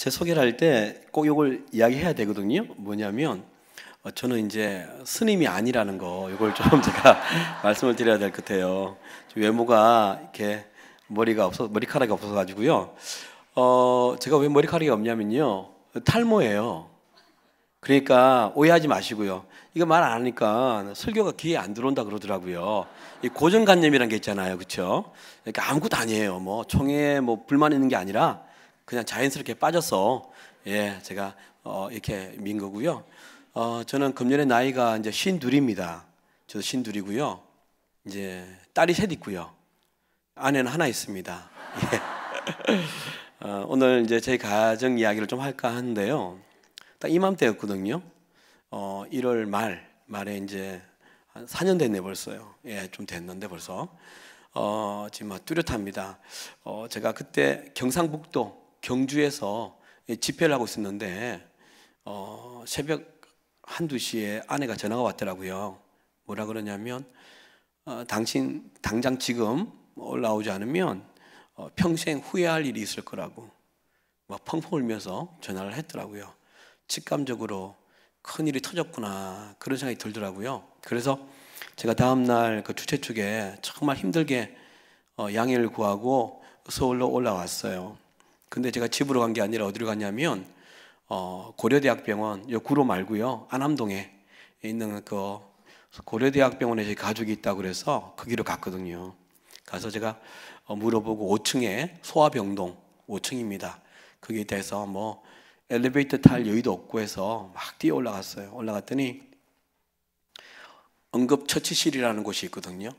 제 소개를 할 때 꼭 이걸 이야기해야 되거든요. 뭐냐면 저는 이제 스님이 아니라는 거, 이걸 좀 제가 말씀을 드려야 될 것 같아요. 외모가 이렇게 머리카락이 없어서 가지고요. 제가 왜 머리카락이 없냐면요, 탈모예요. 그러니까 오해하지 마시고요. 이거 말 안 하니까 설교가 귀에 안 들어온다 그러더라고요. 이 고정관념이라는 게 있잖아요, 그렇죠? 그러니까 아무것도 아니에요. 뭐 총에 뭐 불만 있는 게 아니라 그냥 자연스럽게 빠져서 제가 이렇게 민 거고요. 저는 금년에 나이가 이제 52입니다. 저도 52이고요. 이제 딸이 셋 있고요. 아내는 하나 있습니다. 오늘 이제 제 가정 이야기를 좀 할까 하는데요. 딱 이맘때였거든요. 1월 말에 이제 한 4년 됐네 벌써요. 좀 됐는데 벌써. 지금 막 뚜렷합니다. 제가 그때 경상북도 경주에서 집회를 하고 있었는데 새벽 1~2시에 아내가 전화가 왔더라고요. 뭐라 그러냐면 당장 지금 올라오지 않으면 평생 후회할 일이 있을 거라고 막 펑펑 울면서 전화를 했더라고요. 직감적으로 큰일이 터졌구나 그런 생각이 들더라고요. 그래서 제가 다음날 그 주최 측에 정말 힘들게 양해를 구하고 서울로 올라왔어요. 근데 제가 집으로 간 게 아니라 어디로 갔냐면 고려대학병원, 요 구로 말고요, 안암동에 있는 그 고려대학병원에 제 가족이 있다고 그래서 거기로 갔거든요. 가서 제가 물어보고 5층에 소아병동 5층입니다. 거기에 대해서 뭐 엘리베이터 탈 여유도 없고 해서 막 뛰어 올라갔어요. 올라갔더니 응급처치실이라는 곳이 있거든요.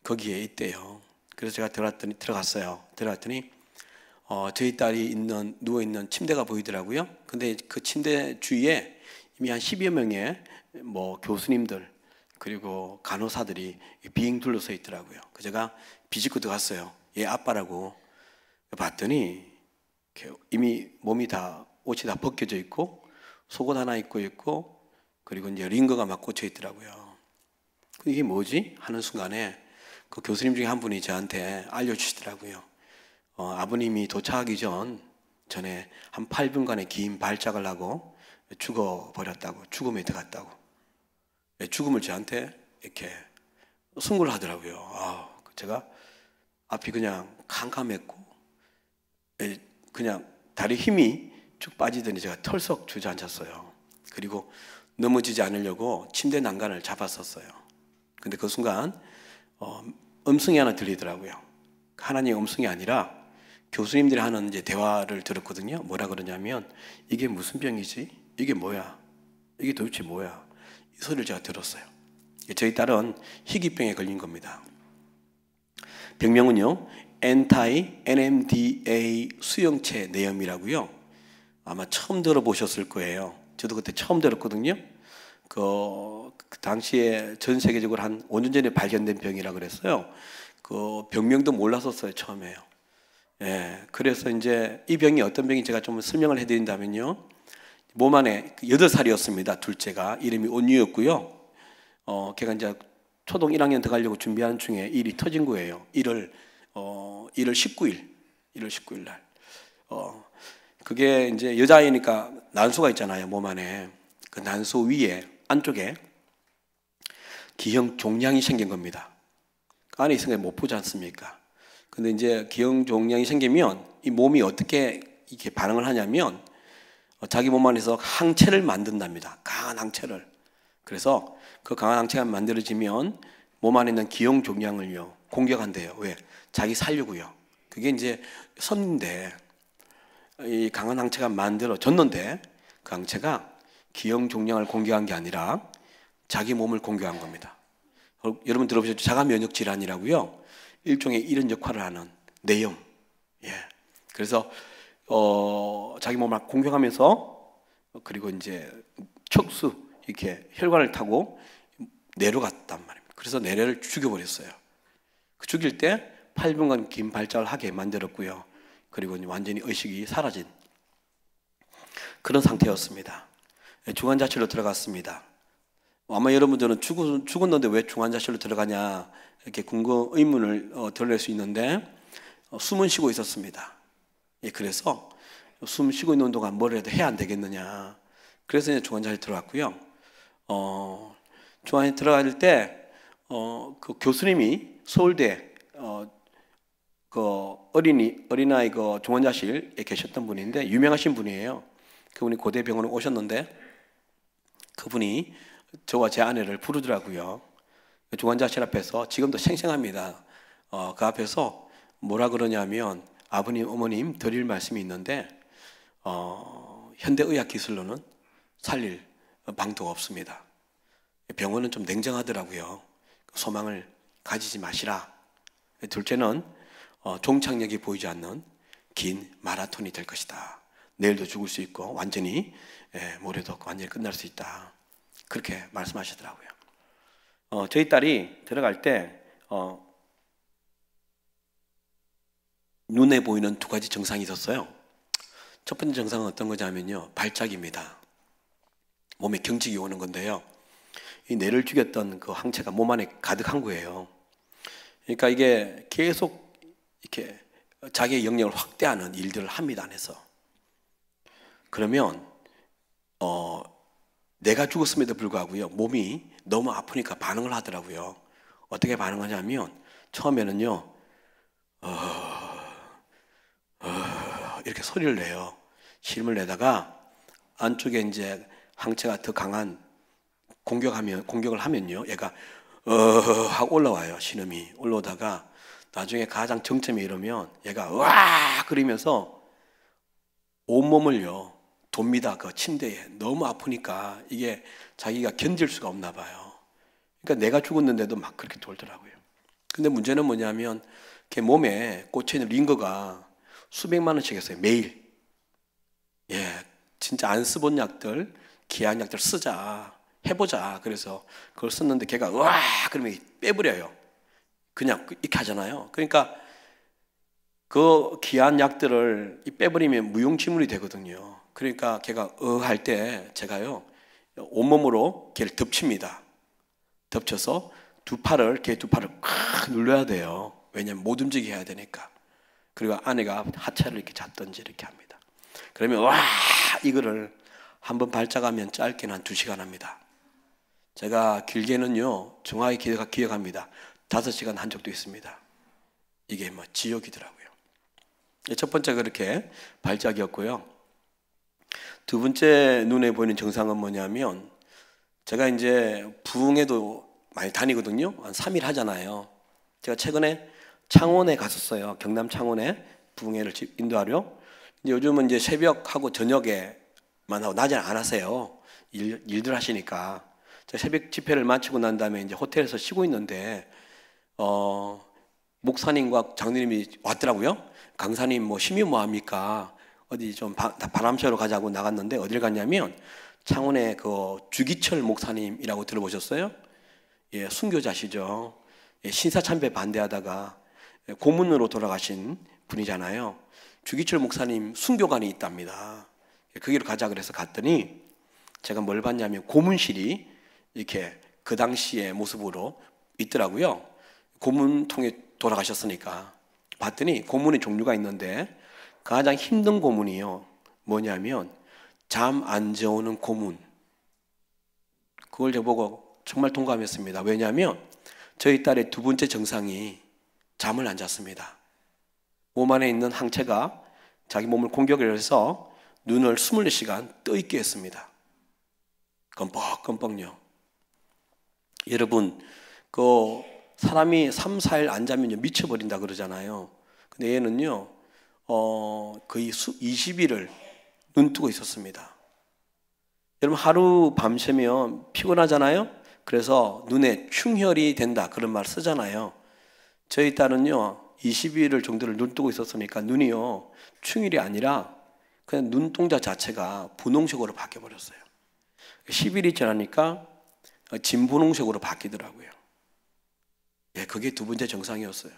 거기에 있대요. 그래서 제가 들어갔어요. 들어갔더니 저희 딸이 누워있는 침대가 보이더라고요. 근데 그 침대 주위에 이미 한 10여 명의 뭐 교수님들 그리고 간호사들이 빙 둘러서 있더라고요. 그래서 제가 비집고 들어갔어요. 얘 아빠라고. 봤더니 이미 몸이 다 옷이 다 벗겨져 있고 속옷 하나 입고 있고 그리고 이제 링거가 막 꽂혀 있더라고요. 이게 뭐지? 하는 순간에 그 교수님 중에 한 분이 저한테 알려주시더라고요. 아버님이 도착하기 전에 한 8분간의 긴 발작을 하고 죽어버렸다고, 죽음에 들어갔다고. 죽음을 저한테 이렇게 승부를 하더라고요. 제가 앞이 그냥 캄캄했고 그냥 다리 힘이 쭉 빠지더니 제가 털썩 주저앉았어요. 그리고 넘어지지 않으려고 침대 난간을 잡았었어요. 근데 그 순간 음성이 하나 들리더라고요. 하나님의 음성이 아니라 교수님들이 하는 이제 대화를 들었거든요. 뭐라 그러냐면 이게 무슨 병이지? 이게 뭐야? 이게 도대체 뭐야? 이 소리를 제가 들었어요. 저희 딸은 희귀병에 걸린 겁니다. 병명은요, anti-NMDA 수용체 내염이라고요. 아마 처음 들어보셨을 거예요. 저도 그때 처음 들었거든요. 그 당시에 전 세계적으로 한 5년 전에 발견된 병이라 그랬어요. 그 병명도 몰랐었어요, 처음에요. 그래서 이제 이 병이 어떤 병인지 제가 좀 설명을 해드린다면요. 몸 안에 8살이었습니다. 둘째가 이름이 온유였고요. 걔가 이제 초등 1학년 들어가려고 준비하는 중에 일이 터진 거예요. 1월 19일 날. 그게 이제 여자아이니까 난소가 있잖아요, 몸 안에. 그 난소 위에 안쪽에 기형 종양이 생긴 겁니다. 그 안에 있으니까 못 보지 않습니까? 근데 이제 기형 종양이 생기면 이 몸이 어떻게 이렇게 반응을 하냐면 자기 몸 안에서 항체를 만든답니다. 강한 항체를. 그래서 그 강한 항체가 만들어지면 몸 안에 있는 기형 종양을요 공격한대요. 왜? 자기 살려고요. 그게 이제 선인데 이 강한 항체가 만들어졌는데 그 항체가 기형 종양을 공격한 게 아니라 자기 몸을 공격한 겁니다. 여러분 들어보셨죠? 자가 면역 질환이라고요. 일종의 이런 역할을 하는 내염. 그래서 자기 몸을 공격하면서 그리고 이제 척수 이렇게 혈관을 타고 내려갔단 말입니다. 그래서 내래를 죽여버렸어요. 그 죽일 때 8분간 긴 발작을 하게 만들었고요. 그리고 완전히 의식이 사라진 그런 상태였습니다. 중환자실로 들어갔습니다. 아마 여러분들은 죽었는데 왜 중환자실로 들어가냐 이렇게 의문을 드러낼 수 있는데 숨은 쉬고 있었습니다. 그래서 숨 쉬고 있는 동안 뭐라도 해야 안 되겠느냐. 그래서 이제 중환자실 들어갔고요. 중환자실 들어갈 때 그 교수님이 서울대 그 어린아이 그 중환자실에 계셨던 분인데 유명하신 분이에요. 그분이 고대병원에 오셨는데 그분이 저와 제 아내를 부르더라고요. 중환자실 앞에서 지금도 생생합니다. 그 앞에서 뭐라 그러냐면 아버님, 어머님 드릴 말씀이 있는데 현대의학 기술로는 살릴 방도가 없습니다. 병원은 좀 냉정하더라고요. 소망을 가지지 마시라. 둘째는 종착역이 보이지 않는 긴 마라톤이 될 것이다. 내일도 죽을 수 있고 완전히 모레도 완전히 끝날 수 있다. 그렇게 말씀하시더라고요. 저희 딸이 들어갈 때 눈에 보이는 두 가지 증상이 있었어요. 첫 번째 증상은 어떤 거냐면요, 발작입니다. 몸에 경직이 오는 건데요, 이 뇌를 죽였던 그 항체가 몸 안에 가득한 거예요. 그러니까 이게 계속 이렇게 자기의 영역을 확대하는 일들을 합니다, 안에서. 그러면 내가 죽었음에도 불구하고요, 몸이 너무 아프니까 반응을 하더라고요. 어떻게 반응하냐면 처음에는요, 이렇게 소리를 내요. 신음을 내다가 안쪽에 이제 항체가 더 강한 공격을 하면요, 얘가 하고 올라와요. 신음이 올라오다가 나중에 가장 정점에 이르면 얘가 으아 그러면서 온몸을요 돕니다. 그 침대에. 너무 아프니까 이게 자기가 견딜 수가 없나 봐요. 그러니까 내가 죽었는데도 막 그렇게 돌더라고요. 근데 문제는 뭐냐면 걔 몸에 꽂혀있는 링거가 수백만 원씩 했어요, 매일. 진짜 안 써본 약들, 기한 약들 쓰자, 해보자. 그래서 그걸 썼는데 걔가 으아 그러면 빼버려요. 그냥 이렇게 하잖아요. 그러니까 그 귀한 약들을 빼버리면 무용지물이 되거든요. 그러니까 걔가 할 때 제가요 온몸으로 걔를 덮칩니다. 덮쳐서 걔 두 팔을 꽉 눌러야 돼요. 왜냐면 못 움직이게 해야 되니까. 그리고 아내가 하체를 이렇게 잡든지 이렇게 합니다. 그러면 와 이거를 한번 발작하면 짧게는 한 2시간 합니다. 제가 길게는요 정확히 기억합니다. 5시간 한 적도 있습니다. 이게 뭐 지옥이더라고요. 첫 번째 그렇게 발작이었고요. 두 번째 눈에 보이는 증상은 뭐냐면 제가 이제 부흥회도 많이 다니거든요. 한 3일 하잖아요. 제가 최근에 창원에 갔었어요. 경남 창원에 부흥회를 인도하려. 요즘은 이제 새벽하고 저녁에만 하고 낮에는 안 하세요. 일들 하시니까. 제가 새벽 집회를 마치고 난 다음에 이제 호텔에서 쉬고 있는데 목사님과 장로님이 왔더라고요. 강사님 뭐 심의 뭐 합니까? 어디 좀 바람 쐬러 가자고 나갔는데 어딜 갔냐면 창원의 그 주기철 목사님이라고 들어보셨어요? 예, 순교자시죠. 예, 신사참배 반대하다가 고문으로 돌아가신 분이잖아요. 주기철 목사님 순교관이 있답니다. 거기로 가자 그래서 갔더니 제가 뭘 봤냐면 고문실이 이렇게 그 당시의 모습으로 있더라고요. 고문 통해 돌아가셨으니까. 봤더니 고문의 종류가 있는데 가장 힘든 고문이요 뭐냐면 잠 안 재우는 고문. 그걸 저보고 정말 동감했습니다. 왜냐하면 저희 딸의 두 번째 증상이 잠을 안 잤습니다. 몸 안에 있는 항체가 자기 몸을 공격을 해서 눈을 24시간 떠 있게 했습니다. 껌뻑껌뻑요. 여러분 그 사람이 3, 4일 안 자면 미쳐버린다 그러잖아요. 근데 얘는요 거의 20일을 눈 뜨고 있었습니다. 여러분 하루 밤새면 피곤하잖아요. 그래서 눈에 충혈이 된다 그런 말 쓰잖아요. 저희 딸은요 20일 정도를 눈 뜨고 있었으니까 눈이요 충혈이 아니라 그냥 눈동자 자체가 분홍색으로 바뀌어버렸어요. 10일이 지나니까 진분홍색으로 바뀌더라고요. 예, 그게 두 번째 증상이었어요.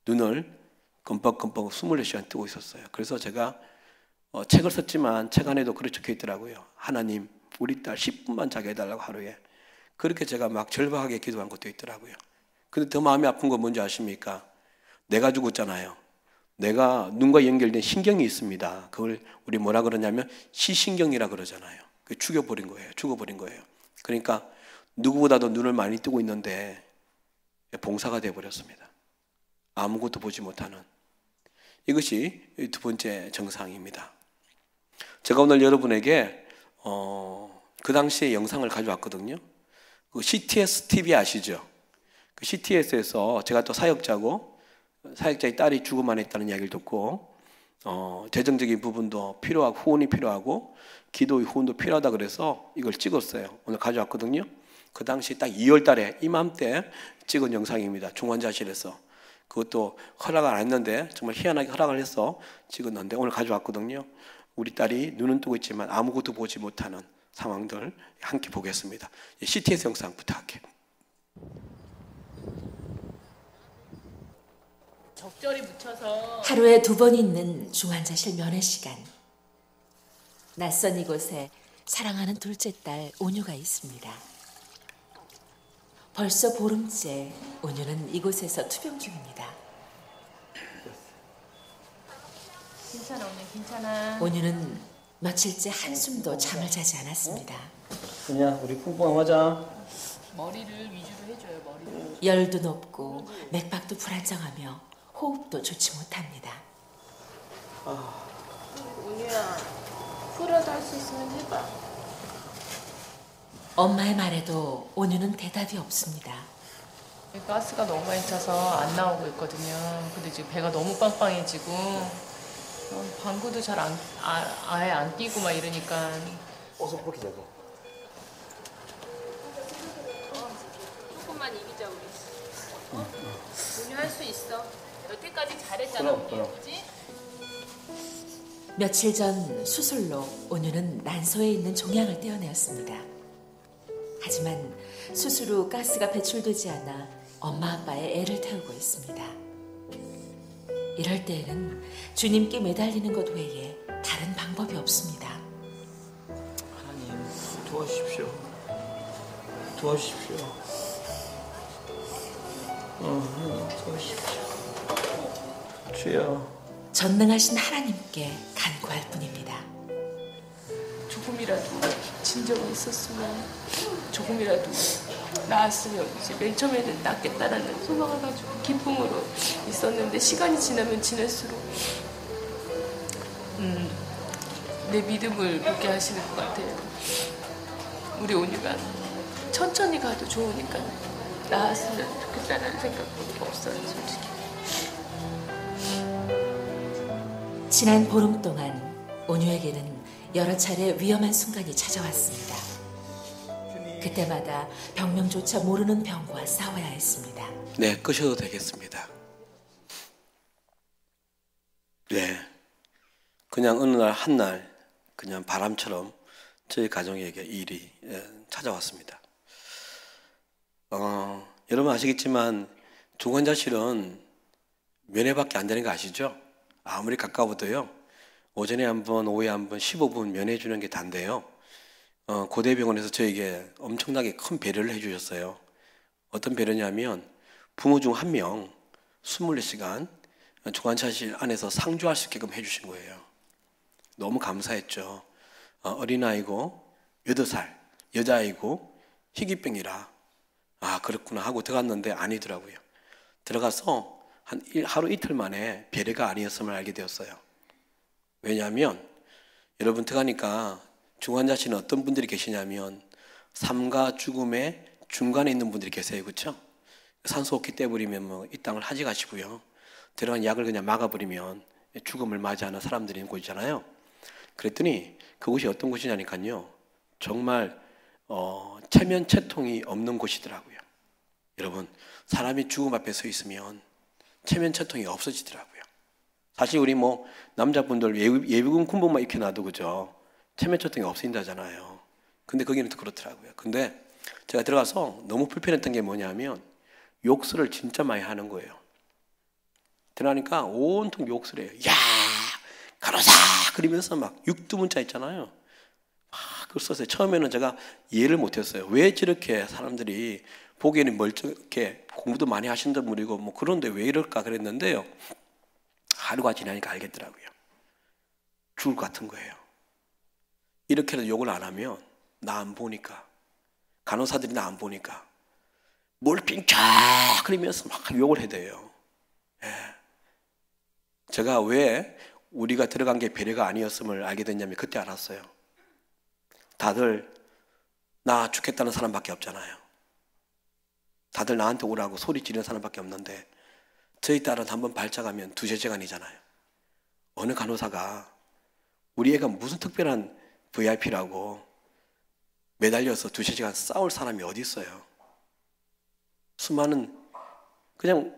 눈을 껌뻑껌뻑 24시간 뜨고 있었어요. 그래서 제가 책을 썼지만 책 안에도 그렇게 적혀 있더라고요. 하나님 우리 딸 10분만 자게 해달라고 하루에. 그렇게 제가 막 절박하게 기도한 것도 있더라고요. 근데 더 마음이 아픈 건 뭔지 아십니까? 내가 죽었잖아요. 내가 눈과 연결된 신경이 있습니다. 그걸 우리 뭐라 그러냐면 시신경이라 그러잖아요. 죽여버린 거예요. 죽어버린 거예요. 그러니까 누구보다도 눈을 많이 뜨고 있는데 봉사가 되어버렸습니다. 아무것도 보지 못하는. 이것이 두 번째 증상입니다. 제가 오늘 여러분에게 그 당시에 영상을 가져왔거든요. 그 CTS TV 아시죠? 그 CTS에서 제가 또 사역자고 사역자의 딸이 죽음만 했다는 이야기를 듣고 재정적인 부분도 필요하고 후원이 필요하고 기도의 후원도 필요하다 그래서 이걸 찍었어요. 오늘 가져왔거든요. 그 당시 딱 2월 달에 이맘때 찍은 영상입니다. 중환자실에서. 그것도 허락을 안 했는데 정말 희한하게 허락을 해서 찍었는데 오늘 가져왔거든요. 우리 딸이 눈은 뜨고 있지만 아무것도 보지 못하는 상황들 함께 보겠습니다. CTS 영상 부탁할게요. 적절히 묻혀서 하루에 2번 있는 중환자실 면회 시간. 낯선 이곳에 사랑하는 둘째 딸 온유가 있습니다. 벌써 보름째 온유는 이곳에서 투병 중입니다. 괜찮아 오늘 괜찮아. 온유는 며칠째 한숨도 잠을 자지 않았습니다. 그냥 우리 쿵쿵 하자. 머리를 위주로 해줘요. 머리를. 열도 높고 맥박도 불안정하며 호흡도 좋지 못합니다. 온유야 풀어도 할 수 있으면 해봐. 엄마의 말에도 온유는 대답이 없습니다. 가스가 너무 많이 차서 안 나오고 있거든요. 근데 지금 배가 너무 빵빵해지고 방구도 잘 아예 안 끼고 막 이러니까. 어서 그렇게 자자. 조금만 이기자 우리. 온유 할 수 있어. 여태까지 잘했잖아. 그럼. 그지? 며칠 전 수술로 온유는 난소에 있는 종양을 떼어내었습니다. 하지만 수술 후 가스가 배출되지 않아 엄마 아빠의 애를 태우고 있습니다. 이럴 때에는 주님께 매달리는 것 외에 다른 방법이 없습니다. 하나님 도와주십시오. 도와주십시오. 하나님 도와주십시오. 주여. 전능하신 하나님께 간구할 뿐입니다. 조금이라도 진정이 있었으면 조금이라도 나았으면 이제 맨 처음에는 낫겠다라는 소망을 가지고 기쁨으로 있었는데 시간이 지나면 지날수록 내 믿음을 묻게 하시는 것 같아요. 우리 온유가 천천히 가도 좋으니까 나았으면 좋겠다는 생각밖에 없어요, 솔직히. 지난 보름 동안 온유에게는 여러 차례 위험한 순간이 찾아왔습니다. 그때마다 병명조차 모르는 병과 싸워야 했습니다. 네, 끄셔도 되겠습니다. 네, 그냥 어느 날 한날 그냥 바람처럼 저희 가정에게 이 일이 찾아왔습니다. 여러분 아시겠지만 중환자실은 면회밖에 안 되는 거 아시죠? 아무리 가까워도요. 오전에 한 번, 오후에 한 번, 15분 면회 주는 게 단데요. 고대병원에서 저에게 엄청나게 큰 배려를 해주셨어요. 어떤 배려냐면 부모 중 한 명 24시간 중환자실 안에서 상주할 수 있게끔 해주신 거예요. 너무 감사했죠. 어린아이고 8살 여자아이고 희귀병이라 그렇구나 하고 들어갔는데 아니더라고요. 들어가서 하루 이틀 만에 배려가 아니었음을 알게 되었어요. 왜냐하면 여러분 들어가니까 중환자실은 어떤 분들이 계시냐면 삶과 죽음의 중간에 있는 분들이 계세요. 그렇죠? 산소호흡기 떼버리면 이 땅을 하지 가시고요. 들어간 약을 그냥 막아버리면 죽음을 맞이하는 사람들이 있는 곳이잖아요. 그랬더니 그곳이 어떤 곳이냐니까요. 정말 체면체통이 없는 곳이더라고요. 여러분 사람이 죽음 앞에 서 있으면 체면체통이 없어지더라고요. 사실 우리 남자분들 예비군 군복만 입혀놔도 그죠? 체면체통이 없어진다잖아요. 근데 거기는 또 그렇더라고요. 근데 제가 들어가서 너무 불편했던 게 뭐냐면 욕설을 진짜 많이 하는 거예요. 들어가니까 온통 욕설 해요. 야, 가로사! 그러면서 막 육두문자 있잖아요. 그걸 썼어요. 처음에는 제가 이해를 못했어요. 왜 저렇게 사람들이 보기에는 멀쩡하게 공부도 많이 하신 분이고 그런데 왜 이럴까 그랬는데요. 하루가 지나니까 알겠더라고요. 죽을 것 같은 거예요. 이렇게라도 욕을 안 하면 나 안 보니까, 간호사들이 나 안 보니까 뭘 빙쫙거리면서 막 욕을 해대요. 예. 제가 왜 우리가 들어간 게 배려가 아니었음을 알게 됐냐면 그때 알았어요. 다들 나 죽겠다는 사람밖에 없잖아요. 다들 나한테 오라고 소리 지르는 사람밖에 없는데 저희 딸은 한번 발작하면 2-3시간이잖아요. 어느 간호사가 우리 애가 무슨 특별한 VIP라고 매달려서 2-3시간 싸울 사람이 어디 있어요. 수많은 그냥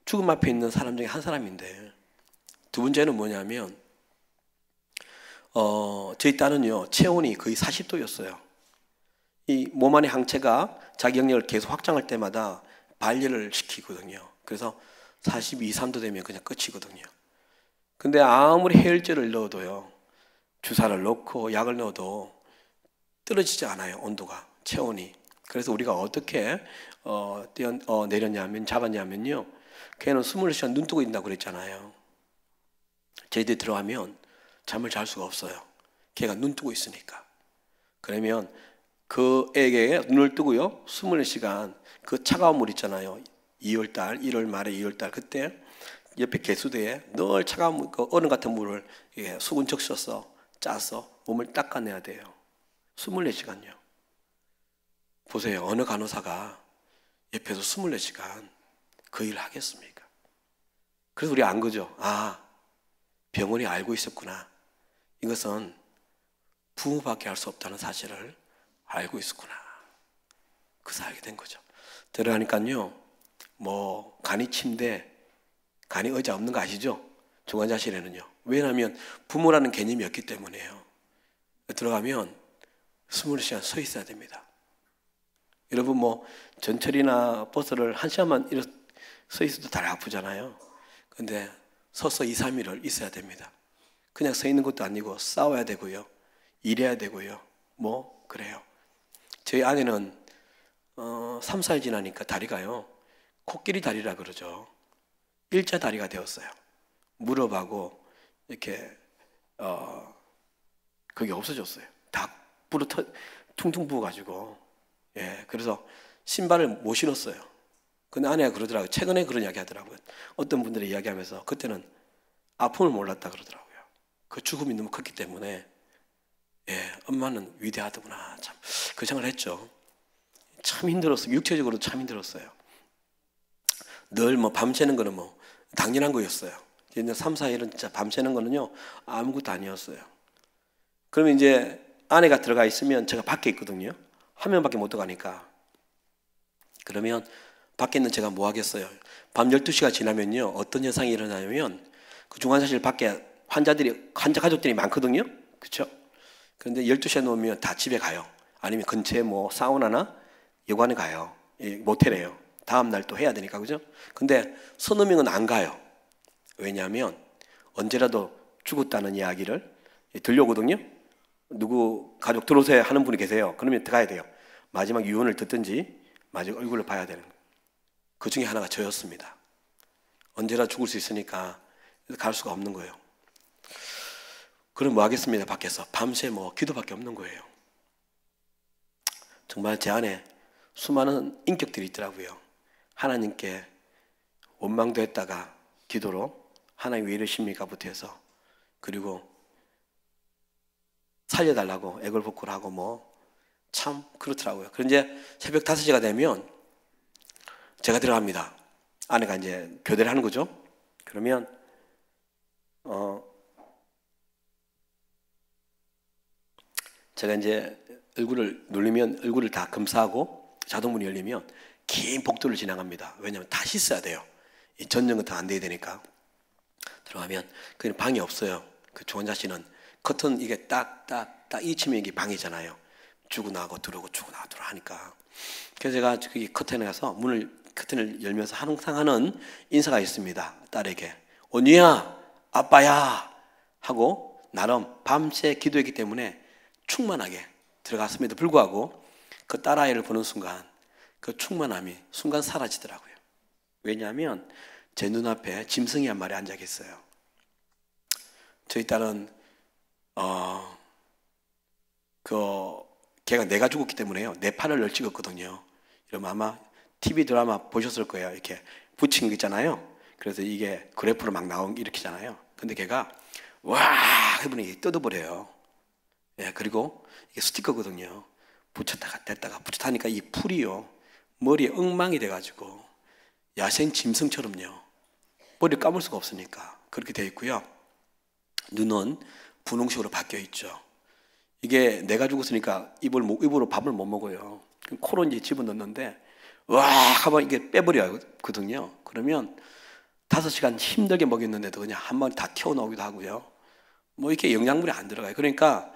죽음 앞에 있는 사람 중에 한 사람인데. 두 번째는 뭐냐면 저희 딸은요 체온이 거의 40도였어요. 이 몸 안의 항체가 자기 영역을 계속 확장할 때마다 발열을 시키거든요. 그래서 42, 3도 되면 그냥 끝이거든요. 근데 아무리 해열제를 넣어도요, 주사를 넣고 약을 넣어도 떨어지지 않아요, 온도가, 체온이. 그래서 우리가 어떻게 내렸냐면, 잡았냐면요, 걔는 24시간 눈 뜨고 있다고 그랬잖아요. 저희들이 들어가면 잠을 잘 수가 없어요. 걔가 눈 뜨고 있으니까. 그러면 그 애에게 눈을 뜨고요, 24시간 그 차가운 물 있잖아요. 2월달, 1월 말에 2월달 그때 옆에 개수대에 늘 차가운 그 얼음 같은 물을 수분 적셔서 짜서 몸을 닦아내야 돼요. 24시간요. 보세요. 어느 간호사가 옆에서 24시간 그 일을 하겠습니까? 그래서 우리 안 그죠? 아, 병원이 알고 있었구나. 이것은 부모밖에 알 수 없다는 사실을 알고 있었구나. 그래서 알게 된 거죠. 들어가니까요, 뭐 간이 침대, 간이 의자 없는 거 아시죠? 중환자실에는요. 왜냐하면 부모라는 개념이 없기 때문에요. 들어가면 24시간 서 있어야 됩니다. 여러분 뭐 전철이나 버스를 1시간만 서 있어도 다리 아프잖아요. 근데 서서 2-3일을 있어야 됩니다. 그냥 서 있는 것도 아니고 싸워야 되고요, 일해야 되고요, 뭐 그래요. 저희 아내는 3-4일 지나니까 다리가요, 코끼리 다리라 그러죠. 일자 다리가 되었어요. 무릎하고 이렇게 그게 없어졌어요. 다 퉁퉁 부어가지고. 예, 그래서 신발을 못 신었어요. 근데 아내가 그러더라고요. 최근에 그런 이야기 하더라고요. 어떤 분들이 이야기하면서 그때는 아픔을 몰랐다 그러더라고요. 그 죽음이 너무 컸기 때문에. 예, 엄마는 위대하더구나. 참, 그 생각을 했죠. 참 힘들었어요. 육체적으로 참 힘들었어요. 늘 뭐 밤새는 거는 뭐 당연한 거였어요. 이제 3-4일은 진짜 밤새는 거는요, 아무것도 아니었어요. 그러면 이제 아내가 들어가 있으면 제가 밖에 있거든요. 화면밖에 못 들어가니까. 그러면 밖에 있는 제가 뭐 하겠어요? 밤 12시가 지나면요, 어떤 현상이 일어나냐면 그 중환자실 밖에 환자 가족들이 많거든요. 그렇죠? 그런데 12시에 놓으면 다 집에 가요. 아니면 근처에 뭐 사우나나 여관에 가요. 모텔에요. 다음 날 또 해야 되니까, 그죠? 근데 서너 명은 안 가요. 왜냐하면 언제라도 죽었다는 이야기를 들려오거든요. 누구 가족 들어오세요 하는 분이 계세요. 그러면 들어가야 돼요. 마지막 유언을 듣든지 마지막 얼굴을 봐야 되는 거예요. 그 중에 하나가 저였습니다. 언제나 죽을 수 있으니까 갈 수가 없는 거예요. 그럼 뭐 하겠습니다. 밖에서 밤새 뭐 기도밖에 없는 거예요. 정말 제 안에 수많은 인격들이 있더라고요. 하나님께 원망도 했다가 기도로 하나님 왜 이러십니까?부터 해서, 그리고 살려달라고 애걸복걸 하고 뭐 참 그렇더라고요. 그런데 이제 새벽 5시가 되면 제가 들어갑니다. 아내가 이제 교대를 하는 거죠. 그러면 제가 이제 얼굴을 누르면 얼굴을 다 검사하고 자동문이 열리면 긴 복도를 지나갑니다. 왜냐하면 다 씻어야 돼요. 이 전전 같은 거 안 돼야 되니까. 들어가면 그냥 방이 없어요. 그 중환자실은 커튼 이게 딱 이 치면 이게 방이잖아요. 주고 나가고 들어오고 주고 나가고 들어오고 하니까. 그래서 제가 거기 커튼에 가서 커튼을 열면서 항상 하는 인사가 있습니다. 딸에게 언니야, 아빠야 하고 나름 밤새 기도했기 때문에 충만하게 들어갔음에도 불구하고 그 딸아이를 보는 순간 그 충만함이 순간 사라지더라고요. 왜냐하면 제 눈앞에 짐승이 한 마리 앉아 있어요. 저희 딸은 걔가 내가 죽었기 때문에요. 내 팔을 늘 찍었거든요. 이러면 아마 TV 드라마 보셨을 거예요. 이렇게 붙인 거 있잖아요. 그래서 이게 그래프로 막 일으키잖아요. 근데 걔가 와 해보니 뜯어버려요. 예, 그리고 이게 스티커거든요. 붙였다가 뗐다가 붙였다니까 이 풀이요 머리에 엉망이 돼가지고 야생 짐승처럼요. 머리를 감을 수가 없으니까 그렇게 되어 있고요. 눈은 분홍색으로 바뀌어 있죠. 이게 내가 죽었으니까 입으로 밥을 못 먹어요. 코로 이제 집어넣는데 와 하면 이게 빼버려거든요. 그러면 5시간 힘들게 먹였는데도 그냥 한 번에 다 튀어나오기도 하고요. 뭐 이렇게 영양분이 안 들어가요. 그러니까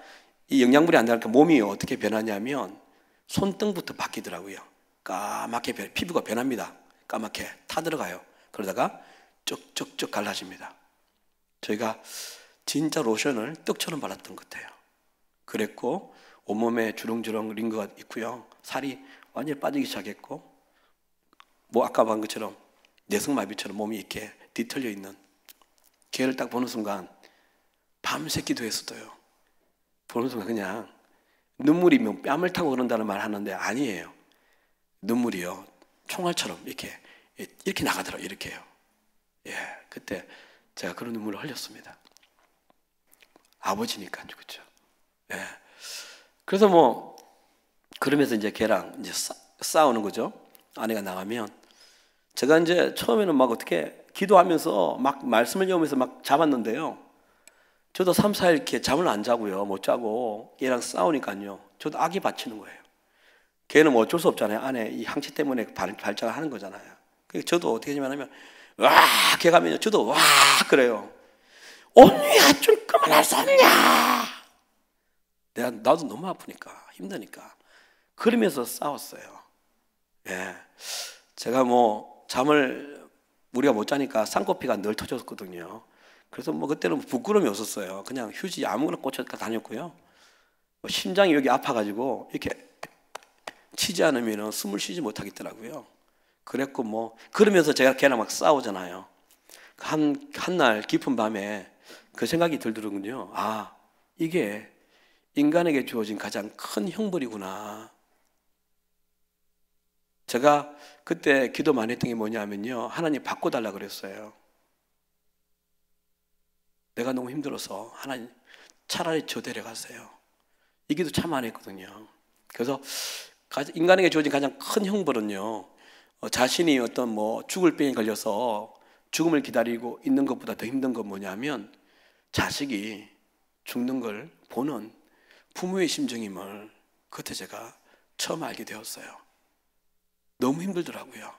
이 영양분이 안 들어가니까 몸이 어떻게 변하냐면 손등부터 바뀌더라고요. 까맣게 피부가 변합니다. 까맣게 타들어가요. 그러다가 쪽쪽쪽 갈라집니다. 저희가 진짜 로션을 떡처럼 발랐던 것 같아요. 그랬고 온몸에 주렁주렁 링거가 있고요. 살이 완전히 빠지기 시작했고 뭐 아까 본 것처럼 내성마비처럼 몸이 이렇게 뒤틀려 있는 걔를 딱 보는 순간 밤새 기도했어요. 보는 순간 그냥 눈물이 뺨을 타고 그런다는 말 하는데 아니에요. 눈물이요 총알처럼 이렇게 나가더라고요. 이렇게요. 예, 그때 제가 그런 눈물을 흘렸습니다. 아버지니까 그렇죠. 예. 그래서 뭐 그러면서 이제 걔랑 이제 싸우는 거죠. 아내가 나가면 제가 이제 처음에는 막 어떻게 기도하면서 막 말씀을 읽으면서 막 잡았는데요. 저도 3, 4일 이렇게 잠을 안 자고요. 못 자고 걔랑 싸우니까요. 저도 악이 받치는 거예요. 걔는 뭐 어쩔 수 없잖아요. 안에 이 항체 때문에 발작을 하는 거잖아요. 그래서 저도 어떻게 하냐면 와 걔 가면요. 저도 와 그래요. 언니야 좀 그만할 수 없냐. 나도 너무 아프니까 힘드니까 그러면서 싸웠어요. 예, 제가 뭐 잠을 우리가 못 자니까 쌍꺼피가 늘 터졌거든요. 그래서 뭐 그때는 부끄러움이 없었어요. 그냥 휴지 아무거나 꽂혀 다녔고요. 뭐 심장이 여기 아파가지고 이렇게 치지 않으면 숨을 쉬지 못하겠더라고요. 그랬고 뭐 그러면서 제가 걔랑 막 싸우잖아요. 한날 깊은 밤에 그 생각이 들더군요. 아 이게 인간에게 주어진 가장 큰 형벌이구나. 제가 그때 기도 많이 했던 게 뭐냐면요. 하나님 바꿔달라 그랬어요. 내가 너무 힘들어서 하나님 차라리 저 데려가세요. 이 기도 참 많이 했거든요. 그래서 인간에게 주어진 가장 큰 형벌은요. 자신이 어떤 뭐 죽을 병에 걸려서 죽음을 기다리고 있는 것보다 더 힘든 건 뭐냐면 자식이 죽는 걸 보는 부모의 심정임을 그때 제가 처음 알게 되었어요. 너무 힘들더라고요.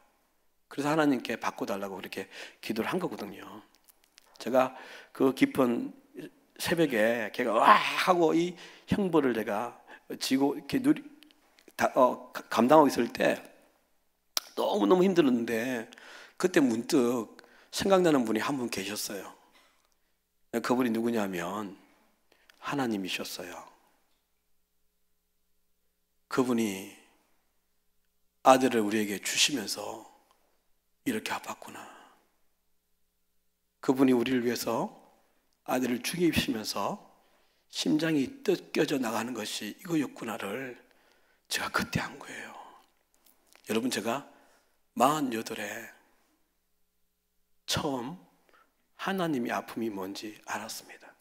그래서 하나님께 바꿔달라고 그렇게 기도를 한 거거든요. 제가 그 깊은 새벽에 걔가 와 하고 이 형벌을 내가 지고 이렇게 감당하고 있을 때 너무너무 힘들었는데 그때 문득 생각나는 분이 한 분 계셨어요. 그분이 누구냐면 하나님이셨어요. 그분이 아들을 우리에게 주시면서 이렇게 아팠구나. 그분이 우리를 위해서 아들을 죽이시면서 심장이 뜯겨져 나가는 것이 이거였구나를 제가 그때 한 거예요. 여러분 제가 48에 처음 하나님의 아픔이 뭔지 알았습니다.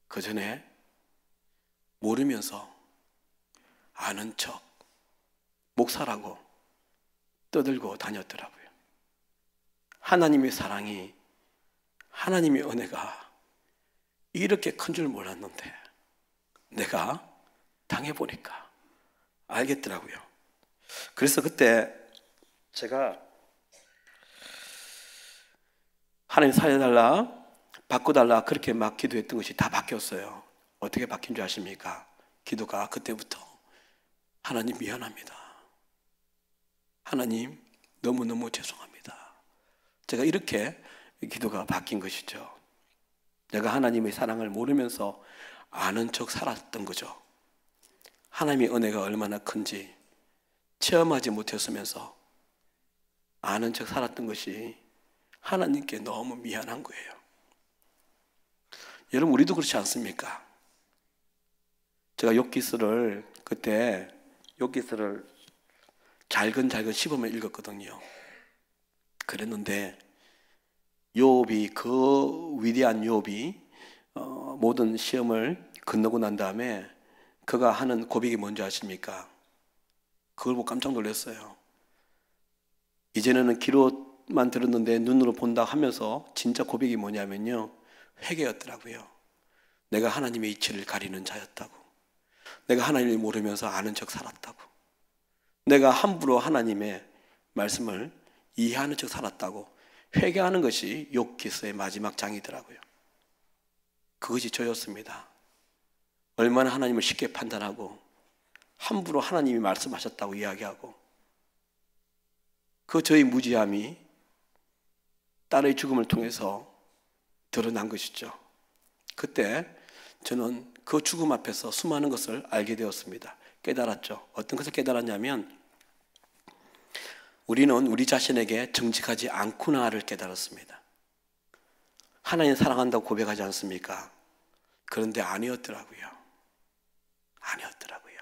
그 전에 모르면서 아는 척 목사라고 떠들고 다녔더라고요. 하나님의 사랑이 하나님의 은혜가 이렇게 큰 줄 몰랐는데 내가 당해보니까 알겠더라고요. 그래서 그때 제가 하나님 살려달라 바꿔달라 그렇게 막 기도했던 것이 다 바뀌었어요. 어떻게 바뀐 줄 아십니까? 기도가 그때부터 하나님 미안합니다. 하나님 너무너무 죄송합니다. 제가 이렇게 기도가 바뀐 것이죠. 내가 하나님의 사랑을 모르면서 아는 척 살았던 거죠. 하나님의 은혜가 얼마나 큰지 체험하지 못했으면서 아는 척 살았던 것이 하나님께 너무 미안한 거예요. 여러분, 우리도 그렇지 않습니까? 제가 욥기서를 그때 욥기서를 잘근잘근 씹으면 읽었거든요. 그랬는데 욥이, 그 위대한 욥이 모든 시험을 건너고 난 다음에 그가 하는 고백이 뭔지 아십니까? 그걸 보고 깜짝 놀랐어요. 이전에는 귀로만 들었는데 눈으로 본다 하면서 진짜 고백이 뭐냐면요, 회개였더라고요. 내가 하나님의 이치를 가리는 자였다고. 내가 하나님을 모르면서 아는 척 살았다고. 내가 함부로 하나님의 말씀을 이해하는 척 살았다고. 회개하는 것이 욥기서의 마지막 장이더라고요. 그것이 저였습니다. 얼마나 하나님을 쉽게 판단하고 함부로 하나님이 말씀하셨다고 이야기하고, 그 저의 무지함이 딸의 죽음을 통해서 드러난 것이죠. 그때 저는 그 죽음 앞에서 수많은 것을 알게 되었습니다. 깨달았죠. 어떤 것을 깨달았냐면, 우리는 우리 자신에게 정직하지 않구나를 깨달았습니다. 하나님 사랑한다고 고백하지 않습니까? 그런데 아니었더라고요. 아니었더라고요.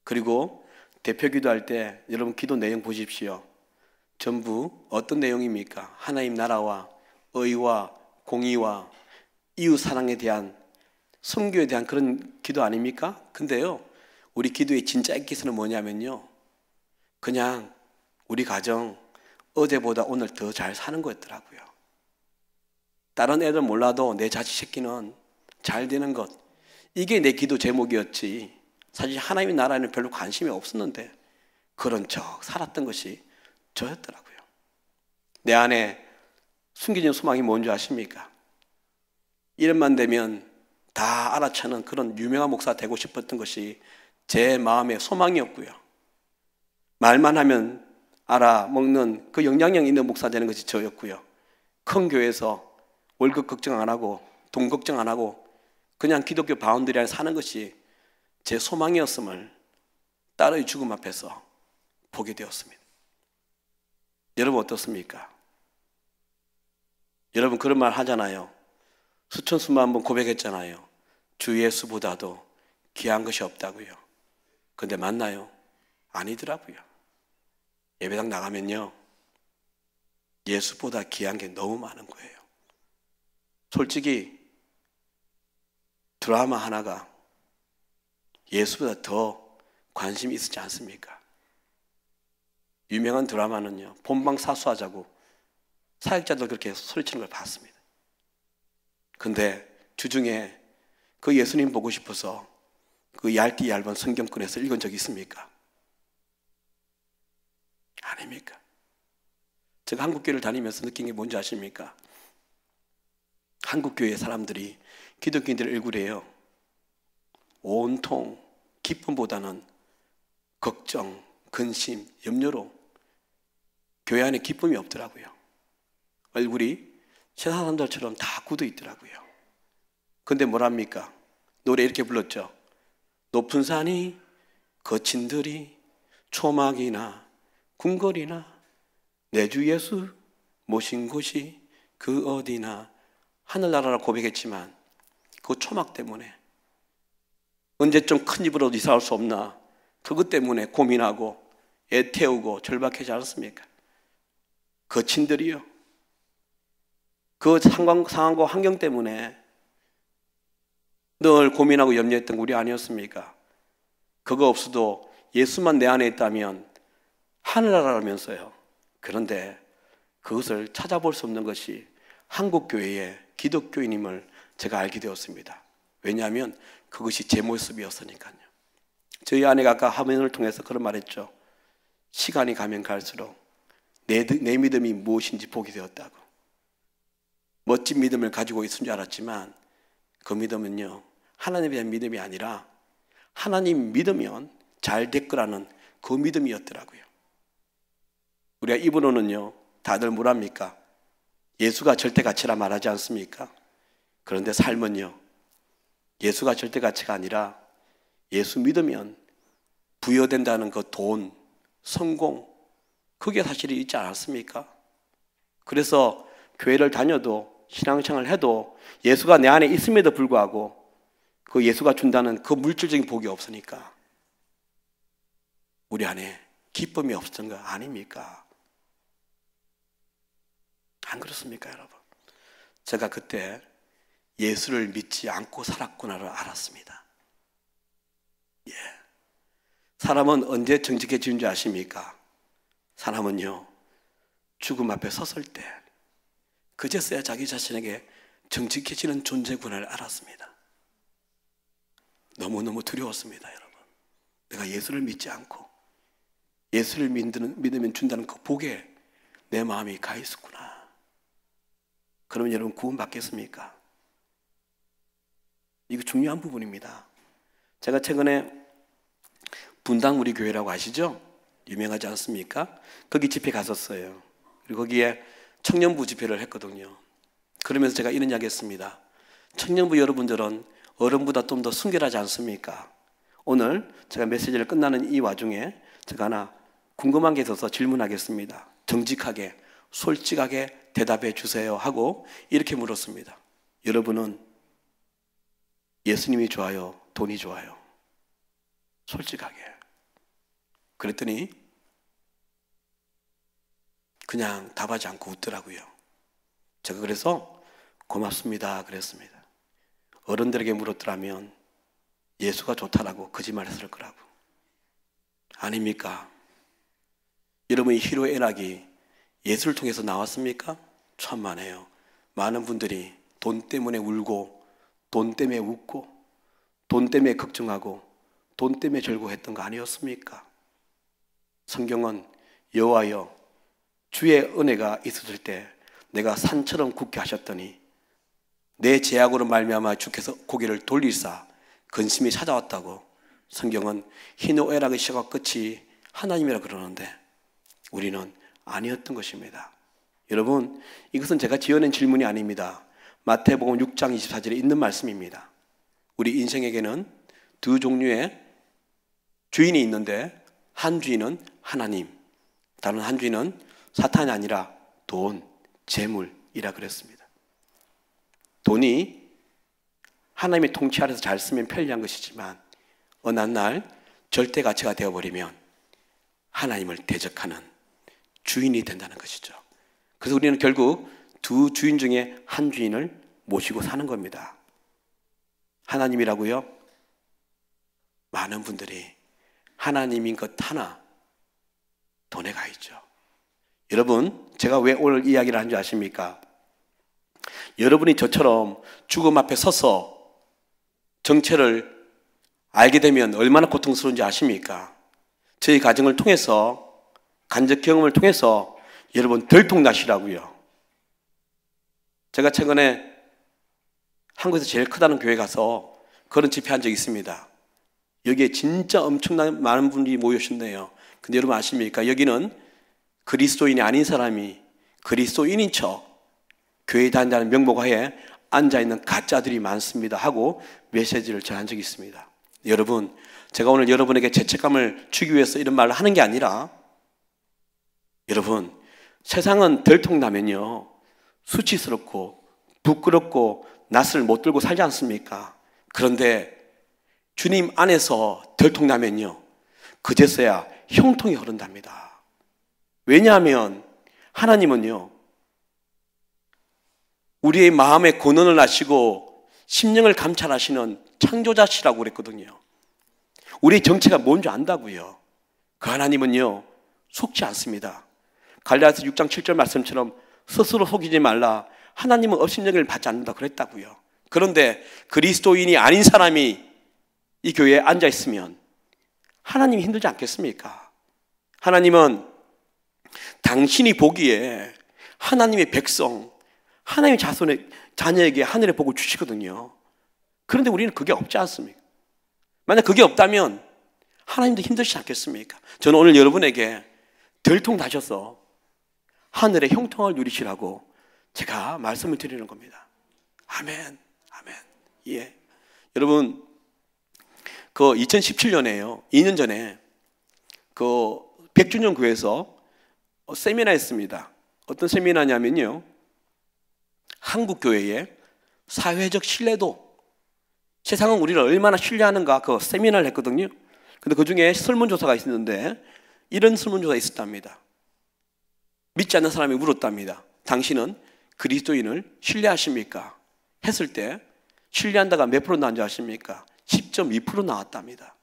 그리고 대표 기도할 때 여러분 기도 내용 보십시오. 전부 어떤 내용입니까? 하나님 나라와 의와 공의와 이웃 사랑에 대한, 선교에 대한 그런 기도 아닙니까? 근데요, 우리 기도의 진짜 액기스는 뭐냐면요, 그냥 우리 가정 어제보다 오늘 더 잘 사는 거였더라고요. 다른 애들 몰라도 내 자식 새끼는 잘 되는 것, 이게 내 기도 제목이었지, 사실 하나님의 나라에는 별로 관심이 없었는데 그런 척 살았던 것이 저였더라고요. 내 안에 숨겨진 소망이 뭔지 아십니까? 이름만 되면 다 알아차는 그런 유명한 목사 되고 싶었던 것이 제 마음의 소망이었고요. 말만 하면 알아먹는 그 영향력 있는 목사 되는 것이 저였고요. 큰 교회에서 월급 걱정 안 하고 돈 걱정 안 하고 그냥 기독교 바운더리 안에 사는 것이 제 소망이었음을 딸의 죽음 앞에서 보게 되었습니다. 여러분 어떻습니까? 여러분 그런 말 하잖아요. 수천 수만 번 고백했잖아요. 주 예수보다도 귀한 것이 없다고요. 근데 맞나요? 아니더라고요. 예배당 나가면요, 예수보다 귀한 게 너무 많은 거예요. 솔직히 드라마 하나가 예수보다 더 관심이 있지 않습니까? 유명한 드라마는요, 본방 사수하자고 사역자들 그렇게 소리치는 걸 봤습니다. 근데 주중에 그 예수님 보고 싶어서 그 얇디 얇은 성경 꺼내서 읽은 적이 있습니까? 아닙니까? 제가 한국교회를 다니면서 느낀 게 뭔지 아십니까? 한국교회 사람들이 기독교인들을 얼굴에요, 온통 기쁨보다는 걱정, 근심, 염려로 교회 안에 기쁨이 없더라고요. 얼굴이 세상 사람들처럼 다 굳어 있더라고요. 근데 뭐랍니까? 노래 이렇게 불렀죠. 높은 산이 거친 들이 초막이나 궁궐이나 내 주 예수 모신 곳이 그 어디나, 하늘나라라 고백했지만 그 초막 때문에 언제쯤 큰 집으로 이사 올 수 없나, 그것 때문에 고민하고 애 태우고 절박하지 않습니까? 거친 들이요, 그 상황과 환경 때문에 늘 고민하고 염려했던 우리 아니었습니까? 그거 없어도 예수만 내 안에 있다면 하늘나라라면서요. 그런데 그것을 찾아볼 수 없는 것이 한국교회의 기독교인임을 제가 알게 되었습니다. 왜냐하면 그것이 제 모습이었으니까요. 저희 아내가 아까 화면을 통해서 그런 말했죠. 시간이 가면 갈수록 내 믿음이 무엇인지 보게 되었다고. 멋진 믿음을 가지고 있은 줄 알았지만 그 믿음은요, 하나님에 대한 믿음이 아니라 하나님 믿으면 잘 될 거라는 그 믿음이었더라고요. 우리가 입으로는요, 다들 뭐랍니까? 예수가 절대가치라 말하지 않습니까? 그런데 삶은요, 예수가 절대가치가 아니라 예수 믿으면 부여된다는 그 돈, 성공, 그게 사실이 있지 않았습니까? 그래서 교회를 다녀도 신앙생활을 해도 예수가 내 안에 있음에도 불구하고 그 예수가 준다는 그 물질적인 복이 없으니까 우리 안에 기쁨이 없었던 거 아닙니까? 안 그렇습니까, 여러분? 제가 그때 예수를 믿지 않고 살았구나를 알았습니다. 예. 사람은 언제 정직해지는 줄 아십니까? 사람은요, 죽음 앞에 섰을 때 그제서야 자기 자신에게 정직해지는 존재구나를 알았습니다. 너무너무 두려웠습니다, 여러분. 내가 예수를 믿지 않고 예수를 믿으면 준다는 그 복에 내 마음이 가 있었구나. 그러면 여러분 구원받겠습니까? 이거 중요한 부분입니다. 제가 최근에 분당 우리 교회라고 아시죠? 유명하지 않습니까? 거기 집회 갔었어요. 그리고 거기에 청년부 집회를 했거든요. 그러면서 제가 이런 이야기 했습니다. 청년부 여러분들은 어른보다 좀 더 순결하지 않습니까? 오늘 제가 메시지를 끝나는 이 와중에 제가 하나 궁금한 게 있어서 질문하겠습니다. 정직하게, 솔직하게 대답해 주세요 하고 이렇게 물었습니다. 여러분은 예수님이 좋아요? 돈이 좋아요? 솔직하게. 그랬더니 그냥 답하지 않고 웃더라고요. 제가 그래서 고맙습니다 그랬습니다. 어른들에게 물었더라면 예수가 좋다라고 거짓말했을 거라고. 아닙니까? 여러분의 희로애락이 예수를 통해서 나왔습니까? 천만에요. 많은 분들이 돈 때문에 울고 돈 때문에 웃고 돈 때문에 걱정하고 돈 때문에 절구했던 거 아니었습니까? 성경은 여호와여 주의 은혜가 있었을 때 내가 산처럼 굳게 하셨더니 내 죄악으로 말미암아 주께서 고개를 돌리사 근심이 찾아왔다고. 성경은 희노애락의 시작과 끝이 하나님이라 그러는데 우리는 아니었던 것입니다. 여러분, 이것은 제가 지어낸 질문이 아닙니다. 마태복음 6장 24절에 있는 말씀입니다. 우리 인생에게는 두 종류의 주인이 있는데 한 주인은 하나님, 다른 한 주인은 사탄이 아니라 돈, 재물이라 그랬습니다. 돈이 하나님의 통치 아래서 잘 쓰면 편리한 것이지만 어느 날 절대 가치가 되어버리면 하나님을 대적하는 주인이 된다는 것이죠. 그래서 우리는 결국 두 주인 중에 한 주인을 모시고 사는 겁니다. 하나님이라고요? 많은 분들이 하나님인 것 하나 돈에 가 있죠. 여러분, 제가 왜 오늘 이야기를 한 줄 아십니까? 여러분이 저처럼 죽음 앞에 서서 정체를 알게 되면 얼마나 고통스러운지 아십니까? 저희 가정을 통해서, 간접 경험을 통해서 여러분 들통나시라고요. 제가 최근에 한국에서 제일 크다는 교회 가서 그런 집회한 적이 있습니다. 여기에 진짜 엄청난 많은 분들이 모여오셨네요. 근데 여러분 아십니까? 여기는 그리스도인이 아닌 사람이 그리스도인인 척 교회에 다닌다는 명목하에 앉아있는 가짜들이 많습니다 하고 메시지를 전한 적이 있습니다. 여러분, 제가 오늘 여러분에게 죄책감을 주기 위해서 이런 말을 하는 게 아니라, 여러분, 세상은 들통나면요 수치스럽고 부끄럽고 낯을 못 들고 살지 않습니까? 그런데 주님 안에서 들통나면요 그제서야 형통이 흐른답니다. 왜냐하면 하나님은요 우리의 마음의 고난을 아시고 심령을 감찰하시는 창조자시라고 그랬거든요. 우리의 정체가 뭔지 안다고요. 그 하나님은요 속지 않습니다. 갈라디아서 6장 7절 말씀처럼 스스로 속이지 말라. 하나님은 업신여기를 받지 않는다 그랬다고요. 그런데 그리스도인이 아닌 사람이 이 교회에 앉아 있으면 하나님이 힘들지 않겠습니까? 하나님은 당신이 보기에 하나님의 백성, 하나님의 자녀에게 하늘의 복을 주시거든요. 그런데 우리는 그게 없지 않습니까? 만약 그게 없다면 하나님도 힘드시지 않겠습니까? 저는 오늘 여러분에게 들통나셔서 하늘의 형통을 누리시라고 제가 말씀을 드리는 겁니다. 아멘, 아멘. 예. 여러분, 그 2017년에요. 2년 전에 그 100주년 교회에서 세미나 했습니다. 어떤 세미나냐면요. 한국 교회의 사회적 신뢰도, 세상은 우리를 얼마나 신뢰하는가 그 세미나를 했거든요. 근데 그 중에 설문조사가 있었는데 이런 설문조사가 있었답니다. 믿지 않는 사람이 물었답니다. 당신은 그리스도인을 신뢰하십니까? 했을 때 신뢰한다가 몇 프로 나온 줄 아십니까? 10.2% 나왔답니다.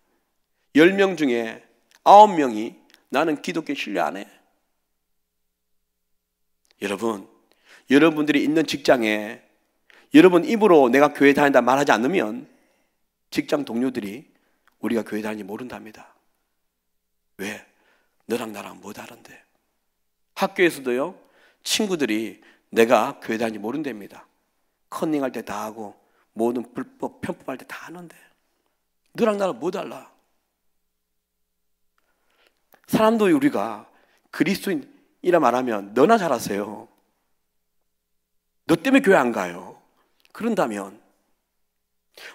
10명 중에 9명이 나는 기독교 신뢰 안 해. 여러분, 여러분들이 있는 직장에 여러분 입으로 내가 교회 다닌다 말하지 않으면 직장 동료들이 우리가 교회 다니는지 모른답니다. 왜? 너랑 나랑 뭐 다른데? 학교에서도요, 친구들이 내가 교회 다니는지 모른답니다. 컨닝할 때 다 하고 모든 불법, 편법할 때 다 하는데 너랑 나랑 뭐 달라? 사람도 우리가 그리스도인이라 말하면 너나 잘하세요. 너 때문에 교회 안 가요. 그런다면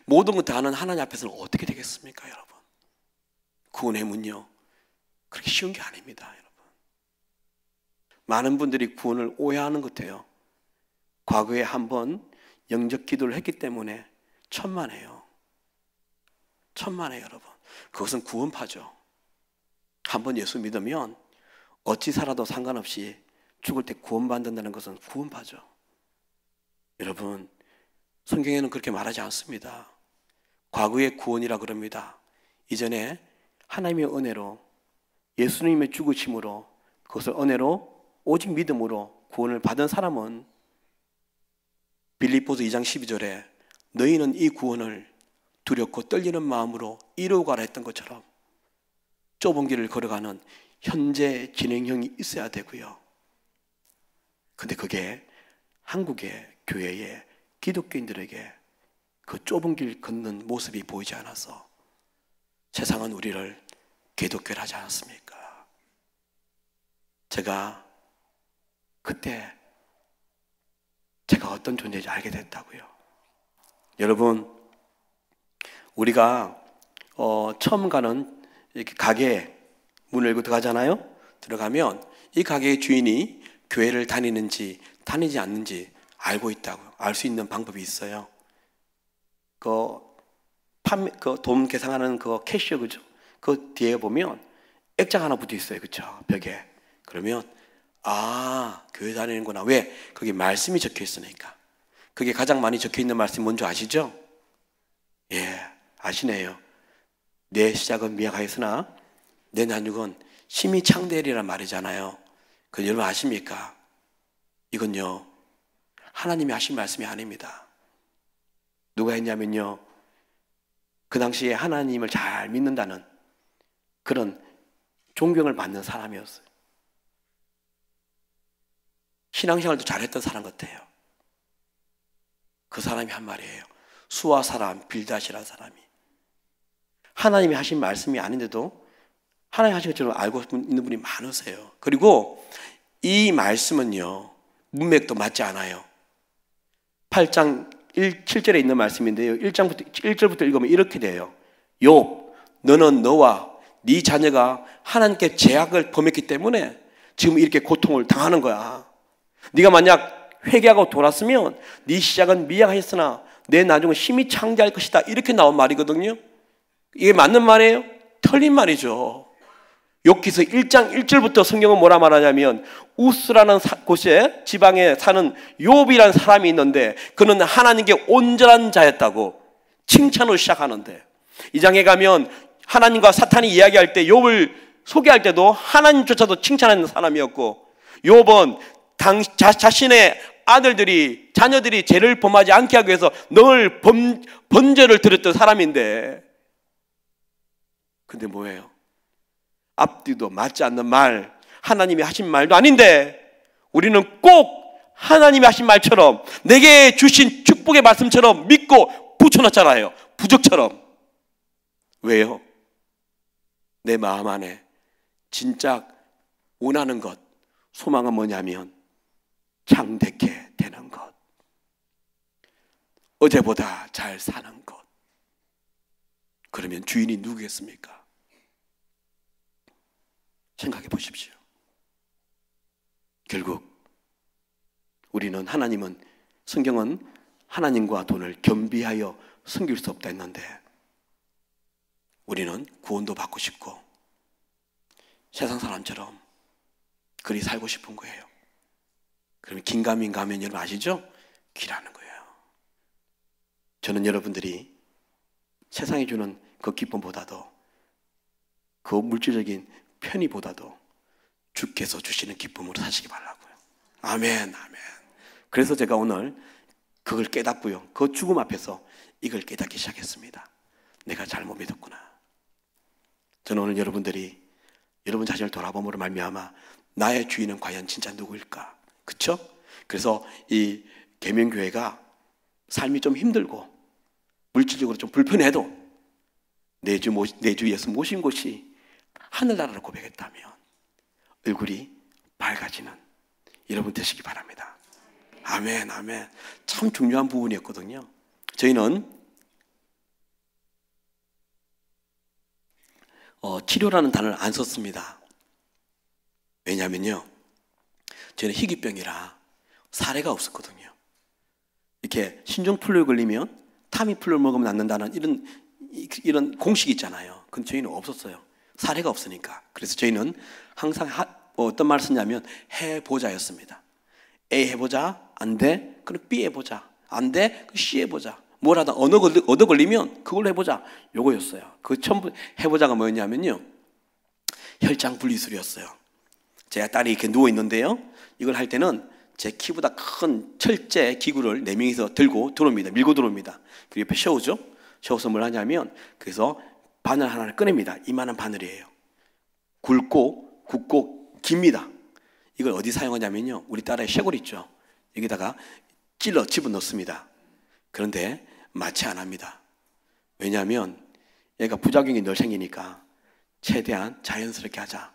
모든 것 다 아는 하나님 앞에서는 어떻게 되겠습니까, 여러분? 구원의 문요, 그렇게 쉬운 게 아닙니다, 여러분. 많은 분들이 구원을 오해하는 것 같아요. 과거에 한번 영적 기도를 했기 때문에 천만에요. 천만에요, 여러분. 그것은 구원파죠. 한번 예수 믿으면 어찌 살아도 상관없이 죽을 때 구원받는다는 것은 구원파죠. 여러분, 성경에는 그렇게 말하지 않습니다. 과거의 구원이라 그럽니다. 이전에 하나님의 은혜로 예수님의 죽으심으로 그것을 은혜로 오직 믿음으로 구원을 받은 사람은 빌립보서 2장 12절에 너희는 이 구원을 두렵고 떨리는 마음으로 이루어가라 했던 것처럼 좁은 길을 걸어가는 현재 진행형이 있어야 되고요. 근데 그게 한국의 교회의 기독교인들에게 그 좁은 길 걷는 모습이 보이지 않아서 세상은 우리를 기독교를 하지 않았습니까? 제가 그때 제가 어떤 존재인지 알게 됐다고요. 여러분, 우리가 처음 가는 이렇게 가게 문을 열고 들어가잖아요. 들어가면 이 가게의 주인이 교회를 다니는지 다니지 않는지 알고 있다고 알 수 있는 방법이 있어요. 그 돈 계산하는 그 캐시어, 그죠? 그 뒤에 보면 액자가 하나 붙어 있어요, 그죠? 벽에. 그러면 교회 다니는구나. 왜? 거기 말씀이 적혀 있으니까. 그게 가장 많이 적혀 있는 말씀이 뭔지 아시죠? 예, 아시네요. 내 시작은 미약하였으나 내 나중은 심히 창대하리란 말이잖아요. 그 여러분 아십니까? 이건요, 하나님이 하신 말씀이 아닙니다. 누가 했냐면요, 그 당시에 하나님을 잘 믿는다는 그런 존경을 받는 사람이었어요. 신앙생활도 잘했던 사람 같아요. 그 사람이 한 말이에요. 수아 사람 빌닷이라는 사람이 하나님이 하신 말씀이 아닌데도 하나님 하신 것처럼 알고 있는 분이 많으세요. 그리고 이 말씀은요, 문맥도 맞지 않아요. 8장 7절에 있는 말씀인데요, 1절부터 읽으면 이렇게 돼요. 욥, 너는 너와 네 자녀가 하나님께 죄악을 범했기 때문에 지금 이렇게 고통을 당하는 거야. 네가 만약 회개하고 돌았으면 네 시작은 미약하였으나 내 나중은 심히 창대할 것이다. 이렇게 나온 말이거든요. 이게 맞는 말이에요? 틀린 말이죠. 욥기서 1장 1절부터 성경은 뭐라 말하냐면 우스라는 곳에 지방에 사는 욥이라는 사람이 있는데 그는 하나님께 온전한 자였다고 칭찬으로 시작하는데, 이 장에 가면 하나님과 사탄이 이야기할 때 욥을 소개할 때도 하나님조차도 칭찬하는 사람이었고, 욥은 자신의 아들들이 자녀들이 죄를 범하지 않게 하기 위해서 늘 번제를 드렸던 사람인데, 근데 뭐예요? 앞뒤도 맞지 않는 말, 하나님이 하신 말도 아닌데 우리는 꼭 하나님이 하신 말처럼 내게 주신 축복의 말씀처럼 믿고 붙여놨잖아요. 부적처럼. 왜요? 내 마음 안에 진짜 원하는 것, 소망은 뭐냐면 창대케 되는 것, 어제보다 잘 사는 것. 그러면 주인이 누구겠습니까? 생각해 보십시오. 결국 우리는, 하나님은 성경은 하나님과 돈을 겸비하여 섬길 수 없다 했는데 우리는 구원도 받고 싶고 세상 사람처럼 그리 살고 싶은 거예요. 그러면 긴가민 가면 여러분 아시죠? 귀라는 거예요. 저는 여러분들이 세상이 주는 그 기쁨보다도 그 물질적인 편의보다도 주께서 주시는 기쁨으로 사시기 바라고요. 아멘, 아멘. 그래서 제가 오늘 그걸 깨닫고요. 그 죽음 앞에서 이걸 깨닫기 시작했습니다. 내가 잘못 믿었구나. 저는 오늘 여러분들이 여러분 자신을 돌아봄으로 말미암아 나의 주인은 과연 진짜 누구일까? 그렇죠? 그래서 이 계명교회가 삶이 좀 힘들고 물질적으로 좀 불편해도 내 주 예수 모신 곳이 하늘나라를 고백했다면 얼굴이 밝아지는 여러분 되시기 바랍니다. 아멘, 아멘. 참 중요한 부분이었거든요. 저희는 치료라는 단어를 안 썼습니다. 왜냐하면요, 저는 희귀병이라 사례가 없었거든요. 이렇게 신종플루에 걸리면 타미플루 먹으면 낫는다는 이런 공식이 있잖아요. 근데 저희는 없었어요. 사례가 없으니까. 그래서 저희는 항상 어떤 말을 썼냐면 해보자였습니다. A 해보자, 안 돼? 그럼 B 해보자, 안 돼? 그럼 C 해보자. 뭐라도 얻어 걸리면 그걸로 해보자. 요거였어요. 그 전부 해보자가 뭐였냐면요, 혈장 분리술이었어요. 제 딸이 이렇게 누워 있는데요, 이걸 할 때는 제 키보다 큰 철제 기구를 4명이서 들고 들어옵니다. 밀고 들어옵니다. 그리고 옆에 셔오죠. 셔오서 뭘 하냐면 그래서 바늘 하나를 꺼냅니다. 이만한 바늘이에요. 굵고 깁니다. 이걸 어디 사용하냐면요, 우리 딸의 쇄골 있죠, 여기다가 찔러 집어넣습니다. 그런데 마취 안 합니다. 왜냐하면 얘가 부작용이 늘 생기니까 최대한 자연스럽게 하자.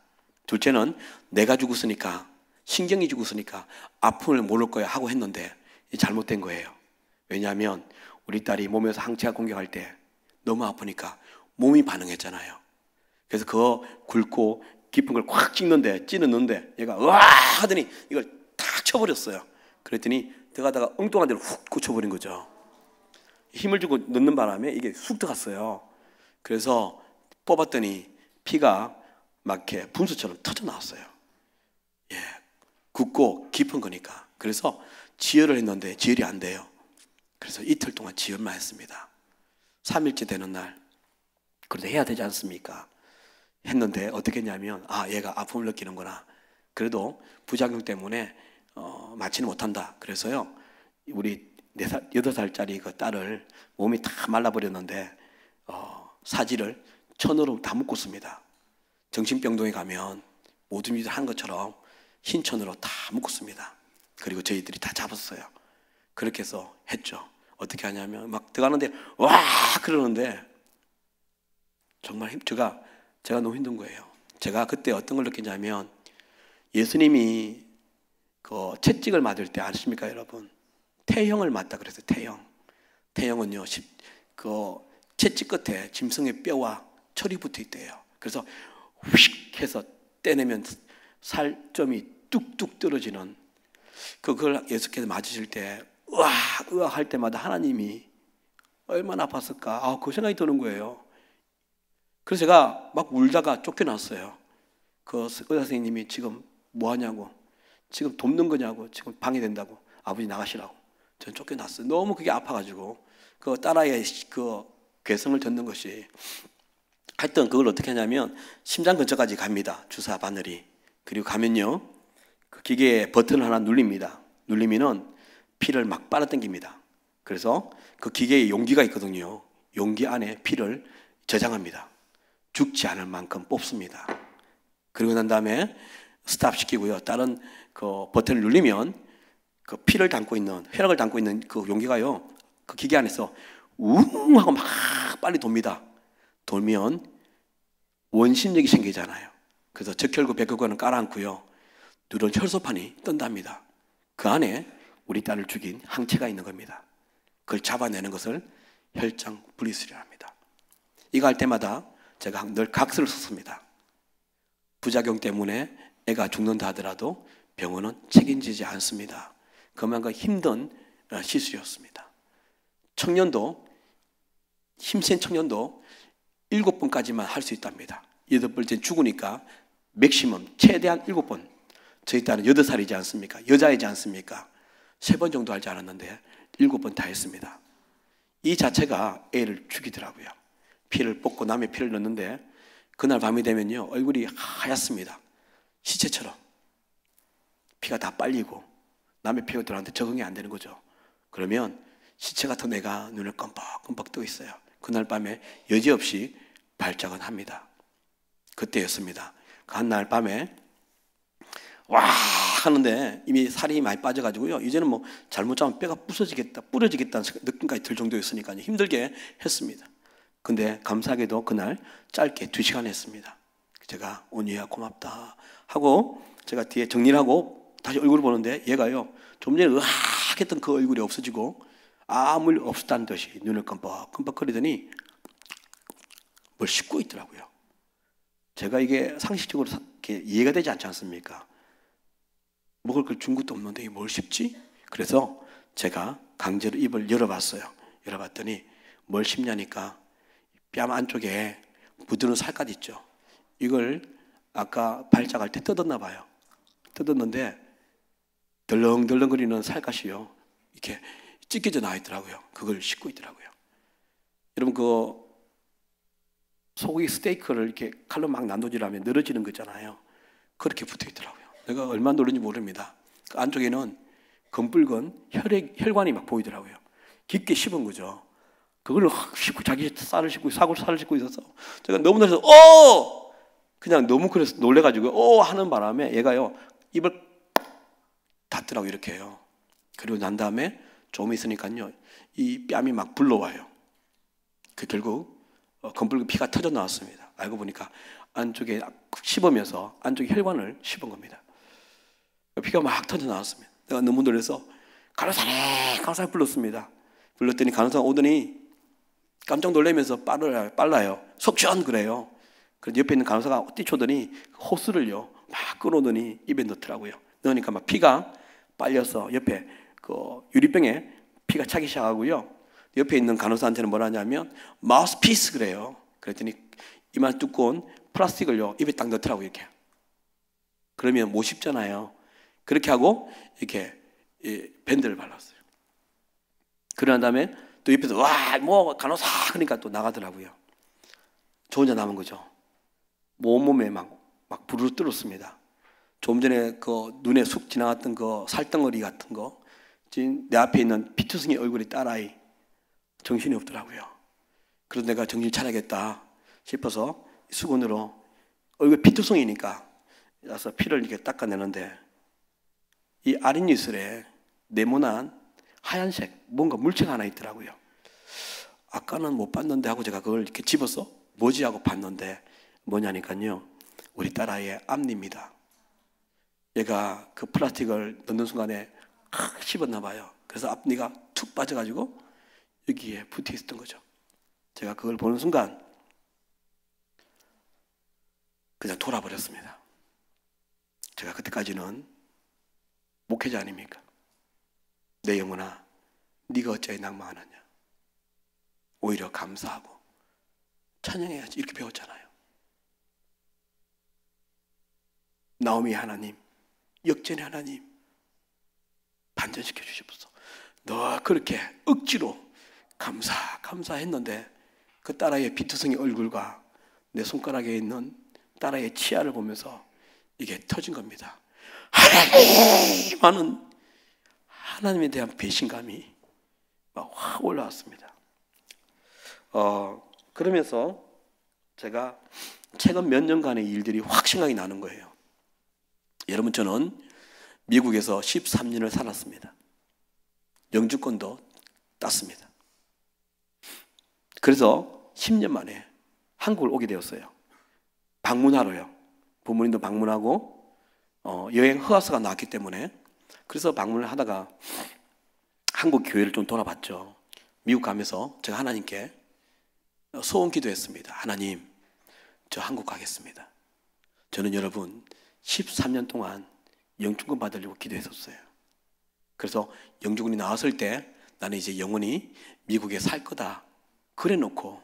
둘째는 내가 죽었으니까, 신경이 죽었으니까 아픔을 모를 거야 하고 했는데 잘못된 거예요. 왜냐하면 우리 딸이 몸에서 항체가 공격할 때 너무 아프니까 몸이 반응했잖아요. 그래서 그 굵고 깊은 걸 콱 찌는데 얘가 으아 하더니 이걸 탁 쳐버렸어요. 그랬더니 들어가다가 엉뚱한 데로 훅 꽂혀버린 거죠. 힘을 주고 넣는 바람에 이게 쑥 들어갔어요. 그래서 뽑았더니 피가 막 이렇게 분수처럼 터져 나왔어요. 예, 굵고 깊은 거니까. 그래서 지혈을 했는데 지혈이 안 돼요. 그래서 이틀 동안 지혈만 했습니다. 3일째 되는 날, 그래도 해야 되지 않습니까? 했는데 어떻게 했냐면, 얘가 아픔을 느끼는구나. 그래도 부작용 때문에 마치는 못한다. 그래서요, 우리 8살짜리 그 딸을 몸이 다 말라버렸는데 사지를 천으로 다 묶었습니다. 정신병동에 가면 모든 일을 한 것처럼 흰 천으로 다 묶었습니다. 그리고 저희들이 다 잡았어요. 그렇게 해서 했죠. 어떻게 하냐면 막 들어가는데 와 그러는데 정말 제가 너무 힘든 거예요. 제가 그때 어떤 걸 느끼냐면, 예수님이 그 채찍을 맞을 때 아십니까 여러분? 태형을 맞다 그랬어요. 태형은요, 그 채찍 끝에 짐승의 뼈와 철이 붙어 있대요. 그래서 휙 해서 떼내면 살점이 뚝뚝 떨어지는, 그걸 예수께서 맞으실 때 으악 할 때마다 하나님이 얼마나 아팠을까, 그 생각이 드는 거예요. 그래서 제가 막 울다가 쫓겨났어요. 그 의사 선생님이 지금 뭐 하냐고, 지금 돕는 거냐고, 지금 방해된다고, 아버지 나가시라고. 저는 쫓겨났어요. 너무 그게 아파가지고 그 딸아이의 그 괴성을 듣는 것이. 하여튼 그걸 어떻게 하냐면 심장 근처까지 갑니다. 주사 바늘이. 그리고 가면요, 그 기계에 버튼을 하나 눌립니다. 눌리면은 피를 막 빨아당깁니다. 그래서 그 기계에 용기가 있거든요. 용기 안에 피를 저장합니다. 죽지 않을 만큼 뽑습니다. 그리고 난 다음에 스탑 시키고요, 다른 그 버튼을 누르면 그 피를 담고 있는, 혈액을 담고 있는 그 용기가요, 그 기계 안에서 웅 하고 막 빨리 돕니다. 돌면 원심력이 생기잖아요. 그래서 적혈구, 백혈구는 깔아앉고요, 누런 혈소판이 뜬답니다. 그 안에 우리 딸을 죽인 항체가 있는 겁니다. 그걸 잡아내는 것을 혈장 분리술이라 합니다. 이거 할 때마다 제가 늘 각서를 썼습니다. 부작용 때문에 애가 죽는다 하더라도 병원은 책임지지 않습니다. 그만큼 힘든 시술이었습니다. 청년도, 힘센 청년도 7번까지만 할 수 있답니다. 8번째 죽으니까 맥시멈 최대한 7번. 저희 딸은 8살이지 않습니까? 여자이지 않습니까? 3번 정도 하지 않았는데 7번 다 했습니다. 이 자체가 애를 죽이더라고요. 피를 뽑고 남의 피를 넣는데 그날 밤이 되면요 얼굴이 하얗습니다. 시체처럼 피가 다 빨리고 남의 피가 들어왔는데 적응이 안 되는 거죠. 그러면 시체 같은 애가 눈을 껌뻑껌뻑 뜨고 있어요. 그날 밤에 여지없이 발작은 합니다. 그때였습니다. 그날 밤에 와 하는데 이미 살이 많이 빠져가지고요. 이제는 뭐 잘못 자면 뼈가 부러지겠다는 느낌까지 들 정도였으니까요. 힘들게 했습니다. 근데 감사하게도 그날 짧게 2시간 했습니다. 제가 온유야 고맙다 하고 제가 뒤에 정리를 하고 다시 얼굴을 보는데 얘가요 좀 전에 으악했던 그 얼굴이 없어지고 아무 일 없었다는 듯이 눈을 끔뻑끔뻑거리더니 뭘 씹고 있더라고요. 제가 이게 상식적으로 이렇게 이해가 되지 않지 않습니까? 먹을 걸 준 것도 없는데 이게 뭘 씹지? 그래서 제가 강제로 입을 열어봤어요. 열어봤더니 뭘 씹냐니까 뺨 안쪽에 묻어는 살갗 있죠. 이걸 아까 발작할 때 뜯었나 봐요. 뜯었는데 덜렁덜렁거리는 살갗이요 이렇게 찢겨져 나와 있더라고요. 그걸 씹고 있더라고요. 여러분 그 소고기 스테이크를 이렇게 칼로 막 난도질하면 늘어지는 거 있잖아요. 그렇게 붙어 있더라고요. 내가 얼마나 놀랐는지 모릅니다. 그 안쪽에는 검붉은 혈관이 막 보이더라고요. 깊게 씹은 거죠. 그걸 확 씹고 자기 살을 씹고 살을 씹고 있어서 제가 너무 놀라서 그냥 너무 그래서 놀래가지고 하는 바람에 얘가요 입을 닫더라고요. 이렇게 해요. 그리고 난 다음에 좀 있으니까요 이 뺨이 막 불러와요. 그 결국 검붉은 피가 터져 나왔습니다. 알고 보니까 안쪽에 씹으면서 안쪽에 혈관을 씹은 겁니다. 피가 막 터져 나왔습니다. 내가 너무 놀라서 간호사님 불렀습니다. 불렀더니 간호사가 오더니 깜짝 놀라면서 빨라요. 속전 그래요. 그래서 옆에 있는 간호사가 뛰쳐오더니 호스를요 막 끊어오더니 입에 넣더라고요. 넣으니까 막 피가 빨려서 옆에 그 유리병에 피가 차기 시작하고요. 옆에 있는 간호사한테는 뭐라 하냐면 마우스피스 그래요. 그랬더니 이만 두꺼운 플라스틱을요 입에 딱 넣더라고요. 이렇게. 그러면 못 씹잖아요. 그렇게 하고 이렇게 밴드를 발랐어요. 그러한 다음에 또 옆에서 뭐 간호사 그러니까 또 나가더라고요. 저 혼자 남은 거죠. 온몸에 막 부르르 떨었습니다. 좀 전에 그 눈에 쑥 지나갔던 그 살덩어리 같은 거, 지금 내 앞에 있는 피투성이 얼굴이 딸아이, 정신이 없더라고요. 그래서 내가 정신 차려야겠다 싶어서 수건으로 얼굴 피투성이니까 그래서 피를 이렇게 닦아내는데 이 아랫입술에 네모난 하얀색 뭔가 물체가 하나 있더라고요. 아까는 못 봤는데 하고 제가 그걸 이렇게 집어서 뭐지 하고 봤는데 뭐냐니까요. 우리 딸아이의 앞니입니다. 얘가 그 플라스틱을 넣는 순간에 확 씹었나 봐요. 그래서 앞니가 툭 빠져가지고 여기에 붙어 있었던 거죠. 제가 그걸 보는 순간 그냥 돌아버렸습니다. 제가 그때까지는 목회자 아닙니까? 내 영혼아, 네가 어찌하여 낭망하느냐. 오히려 감사하고 찬양해야지 이렇게 배웠잖아요. 나오미 하나님, 역전의 하나님 반전시켜 주십소서. 너 그렇게 억지로 감사했는데 그 딸아이의 피투성이 얼굴과 내 손가락에 있는 딸아이의 치아를 보면서 이게 터진 겁니다. 하나님! 하나님에 대한 배신감이 막 확 올라왔습니다. 그러면서 제가 최근 몇 년간의 일들이 확 생각이 나는 거예요. 여러분, 저는 미국에서 13년을 살았습니다. 영주권도 땄습니다. 그래서 10년 만에 한국을 오게 되었어요. 방문하러요. 부모님도 방문하고 여행 허가서가 나왔기 때문에 그래서 방문을 하다가 한국 교회를 좀 돌아봤죠. 미국 가면서 제가 하나님께 소원 기도했습니다. 하나님, 저 한국 가겠습니다. 저는 여러분 13년 동안 영주권 받으려고 기도했었어요. 그래서 영주군이 나왔을 때 나는 이제 영원히 미국에 살 거다 그래 놓고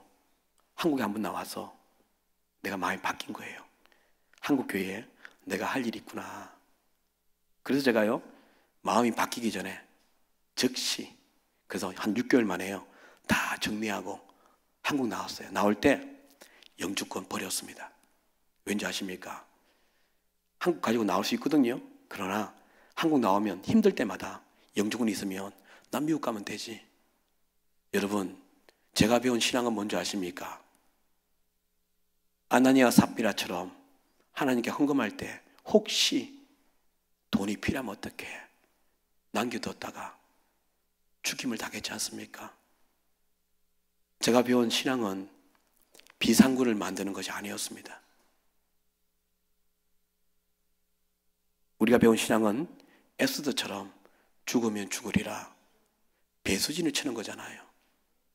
한국에 한번 나와서 내가 마음이 바뀐 거예요. 한국 교회에 내가 할 일이 있구나. 그래서 제가요 마음이 바뀌기 전에 즉시 그래서 한 6개월 만에요 다 정리하고 한국 나왔어요. 나올 때 영주권 버렸습니다. 왠지 아십니까? 한국 가지고 나올 수 있거든요. 그러나 한국 나오면 힘들 때마다 영주권이 있으면 난 미국 가면 되지. 여러분 제가 배운 신앙은 뭔지 아십니까? 아나니아 삽비라처럼 하나님께 헌금할 때 혹시 돈이 필요하면 어떻게 남겨뒀다가 죽임을 당했지 않습니까? 제가 배운 신앙은 비상구를 만드는 것이 아니었습니다. 우리가 배운 신앙은 에스더처럼 죽으면 죽으리라 배수진을 치는 거잖아요.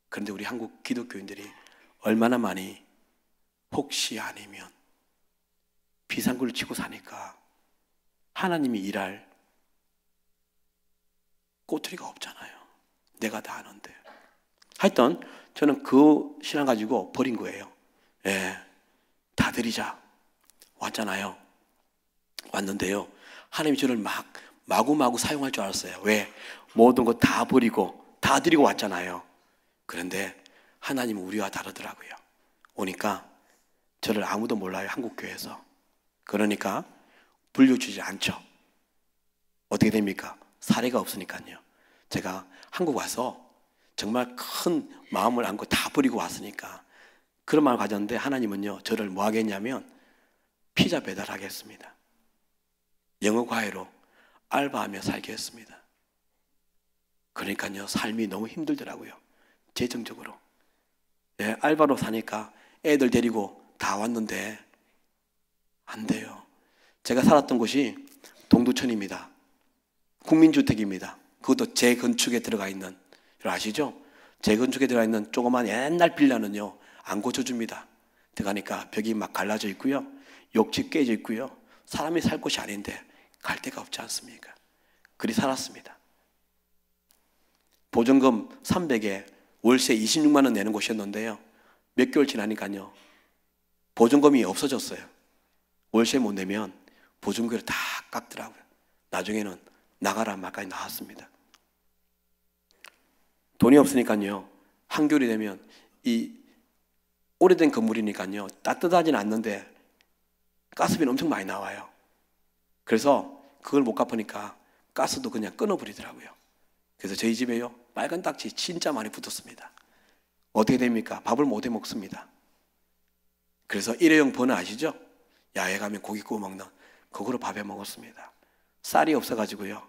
그런데 우리 한국 기독교인들이 얼마나 많이 혹시 아니면 비상구를 치고 사니까 하나님이 일할 꼬투리가 없잖아요. 내가 다 아는데. 하여튼 저는 그 신앙 가지고 버린 거예요. 예, 다 드리자. 왔잖아요. 왔는데요. 하나님이 저를 마구마구 사용할 줄 알았어요. 왜? 모든 거 다 버리고 다 드리고 왔잖아요. 그런데 하나님은 우리와 다르더라고요. 오니까 저를 아무도 몰라요. 한국교회에서. 그러니까 불려주지 않죠. 어떻게 됩니까? 사례가 없으니까요. 제가 한국 와서 정말 큰 마음을 안고 다 버리고 왔으니까 그런 마음을 가졌는데 하나님은요 저를 뭐 하겠냐면 피자 배달하겠습니다. 영어 과외로 알바하며 살게 했습니다. 그러니까요 삶이 너무 힘들더라고요. 재정적으로. 네, 알바로 사니까 애들 데리고 다 왔는데 안 돼요. 제가 살았던 곳이 동두천입니다. 국민주택입니다. 그것도 재건축에 들어가 있는, 아시죠? 재건축에 들어가 있는 조그만 옛날 빌라는요 안 고쳐줍니다. 들어가니까 벽이 막 갈라져 있고요, 욕지 깨져 있고요, 사람이 살 곳이 아닌데 갈 데가 없지 않습니까? 그리 살았습니다. 보증금 300에 월세 26만 원 내는 곳이었는데요, 몇 개월 지나니까요 보증금이 없어졌어요. 월세 못 내면 보증금을 다 깎더라고요. 나중에는 나가라 말까지 나왔습니다. 돈이 없으니까요 한겨울이 되면 이 오래된 건물이니까요 따뜻하지는 않는데 가스비는 엄청 많이 나와요. 그래서 그걸 못 갚으니까 가스도 그냥 끊어버리더라고요. 그래서 저희 집에요 빨간 딱지 진짜 많이 붙었습니다. 어떻게 됩니까? 밥을 못 해 먹습니다. 그래서 일회용 버너 아시죠? 야외 가면 고기 구워 먹는 그거로 밥해 먹었습니다. 쌀이 없어가지고요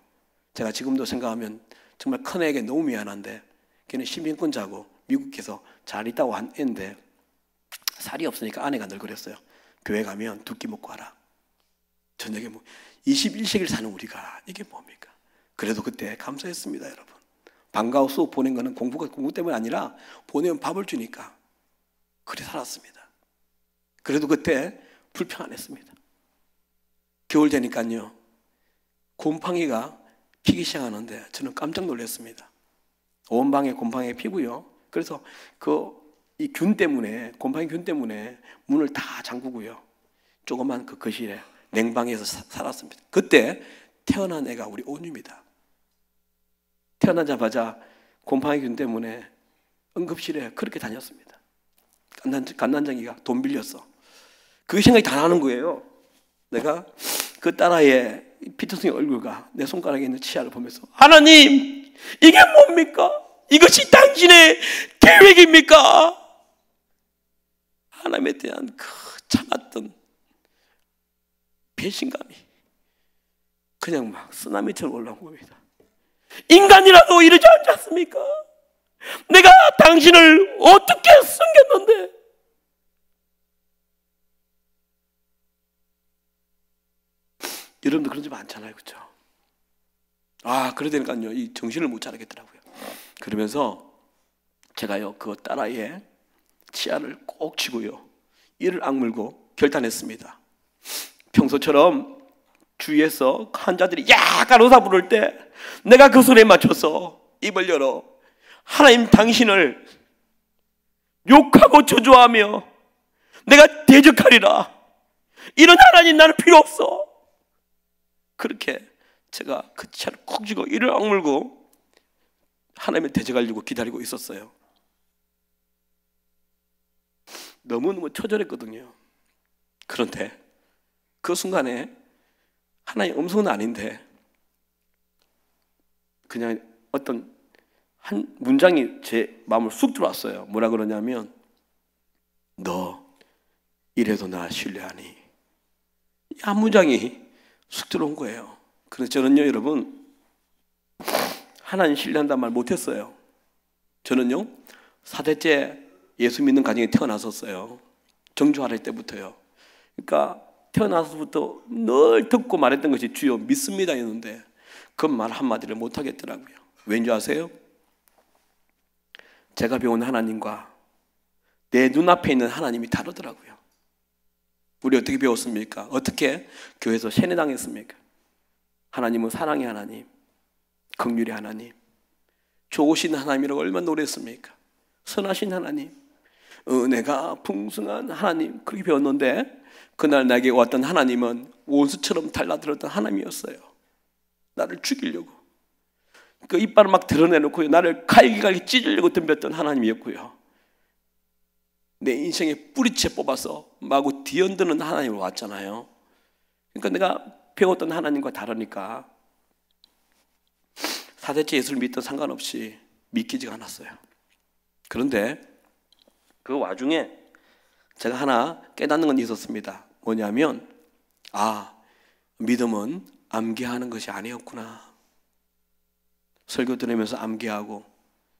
제가 지금도 생각하면 정말 큰애에게 너무 미안한데 걔는 시민권자고 미국에서 잘 있다고 했는데 쌀이 없으니까 아내가 늘 그랬어요. 교회 가면 두 끼 먹고 와라. 저녁에 뭐 21세기를 사는 우리가 이게 뭡니까? 그래도 그때 감사했습니다. 여러분, 방과후 수업 보낸 거는 공부 때문이 아니라 보내면 밥을 주니까 그래 살았습니다. 그래도 그때 불평 안 했습니다. 겨울 되니까요 곰팡이가 피기 시작하는데 저는 깜짝 놀랐습니다. 온 방에 곰팡이가 피고요. 그래서 이 균 때문에, 곰팡이 균 때문에 문을 다 잠그고요 조그만 그 거실에 냉방에서 살았습니다. 그때 태어난 애가 우리 온유입니다. 태어나자마자 곰팡이 균 때문에 응급실에 그렇게 다녔습니다. 갓난장이가 돈 빌렸어. 그 생각이 다 나는 거예요. 내가 그 딸아이의 피터슨의 얼굴과 내 손가락에 있는 치아를 보면서 하나님 이게 뭡니까? 이것이 당신의 계획입니까? 하나님에 대한 그 참았던 배신감이 그냥 막 쓰나미처럼 올라온 겁니다. 인간이라도 이러지 않지 않습니까? 내가 당신을 어떻게 숨겼는데. 여러분도 그런 적 많잖아요, 그렇죠? 그러다니까요 이 정신을 못 차리겠더라고요. 그러면서 제가요 그 딸아이의 치아를 꼭 쥐고요 이를 악물고 결단했습니다. 평소처럼 주위에서 환자들이 약간 의사 부를 때 내가 그 소리에 맞춰서 입을 열어 하나님 당신을 욕하고 저주하며 내가 대적하리라. 이런 하나님 나는 필요 없어. 그렇게 제가 그 차를 콕 쥐고 이를 악물고 하나님을 대적하려고 기다리고 있었어요. 너무너무 처절했거든요. 그런데 그 순간에 하나님 음성은 아닌데 그냥 어떤 한 문장이 제 마음을 쑥 들어왔어요. 뭐라 그러냐면 너 이래도 나 신뢰하니. 이 한 문장이 쑥 들어온 거예요. 그래서 저는요 여러분 하나님 신뢰한다는 말 못했어요. 저는요 4대째 예수 믿는 가정에 태어났었어요. 정주할 때부터요. 그러니까 태어나서부터 늘 듣고 말했던 것이 주여 믿습니다 였는데 그 말 한마디를 못하겠더라고요. 왠지 아세요? 제가 배운 하나님과 내 눈앞에 있는 하나님이 다르더라고요. 우리 어떻게 배웠습니까? 어떻게 교회에서 세뇌당했습니까? 하나님은 사랑의 하나님, 긍휼의 하나님, 좋으신 하나님이라고 얼마나 노래했습니까? 선하신 하나님, 은혜가 풍성한 하나님, 그렇게 배웠는데 그날 나에게 왔던 하나님은 원수처럼 달라들었던 하나님이었어요. 나를 죽이려고 그 이빨을 막 드러내놓고 나를 갈기갈기 찢으려고 덤볐던 하나님이었고요. 내 인생에 뿌리채 뽑아서 마구 뒤흔드는 하나님으로 왔잖아요. 그러니까 내가 배웠던 하나님과 다르니까 4대째 예수를 믿던 상관없이 믿기지가 않았어요. 그런데 그 와중에 제가 하나 깨닫는 건 있었습니다. 뭐냐면 믿음은 암기하는 것이 아니었구나. 설교 들으면서 암기하고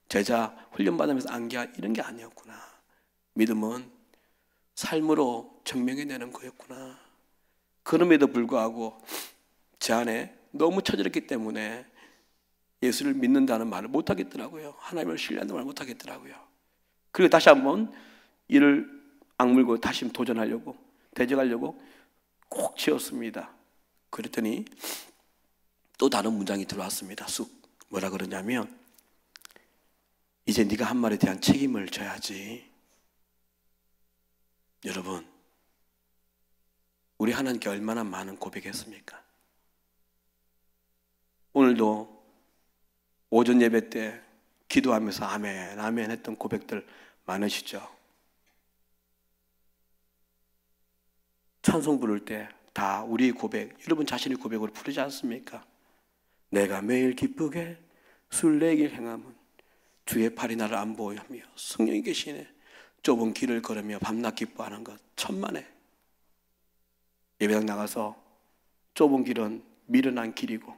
제자 훈련받으면서 암기하고 이런 게 아니었구나. 믿음은 삶으로 증명해내는 거였구나. 그럼에도 불구하고 제 안에 너무 처절했기 때문에 예수를 믿는다는 말을 못하겠더라고요. 하나님을 신뢰한다는 말을 못하겠더라고요. 그리고 다시 한번 이를 악물고 다시 도전하려고 대적하려고 꼭 지었습니다. 그랬더니 또 다른 문장이 들어왔습니다. 쑥 뭐라 그러냐면 이제 네가 한 말에 대한 책임을 져야지. 여러분 우리 하나님께 얼마나 많은 고백했습니까? 오늘도 오전 예배 때 기도하면서 아멘 아멘 했던 고백들 많으시죠? 찬송 부를 때 다 우리의 고백, 여러분 자신의 고백으로 부르지 않습니까? 내가 매일 기쁘게 순례길 행함은 주의 팔이 나를 안보하며 성령이 계시네. 좁은 길을 걸으며 밤낮 기뻐하는 것 천만에. 예배당 나가서 좁은 길은 미련한 길이고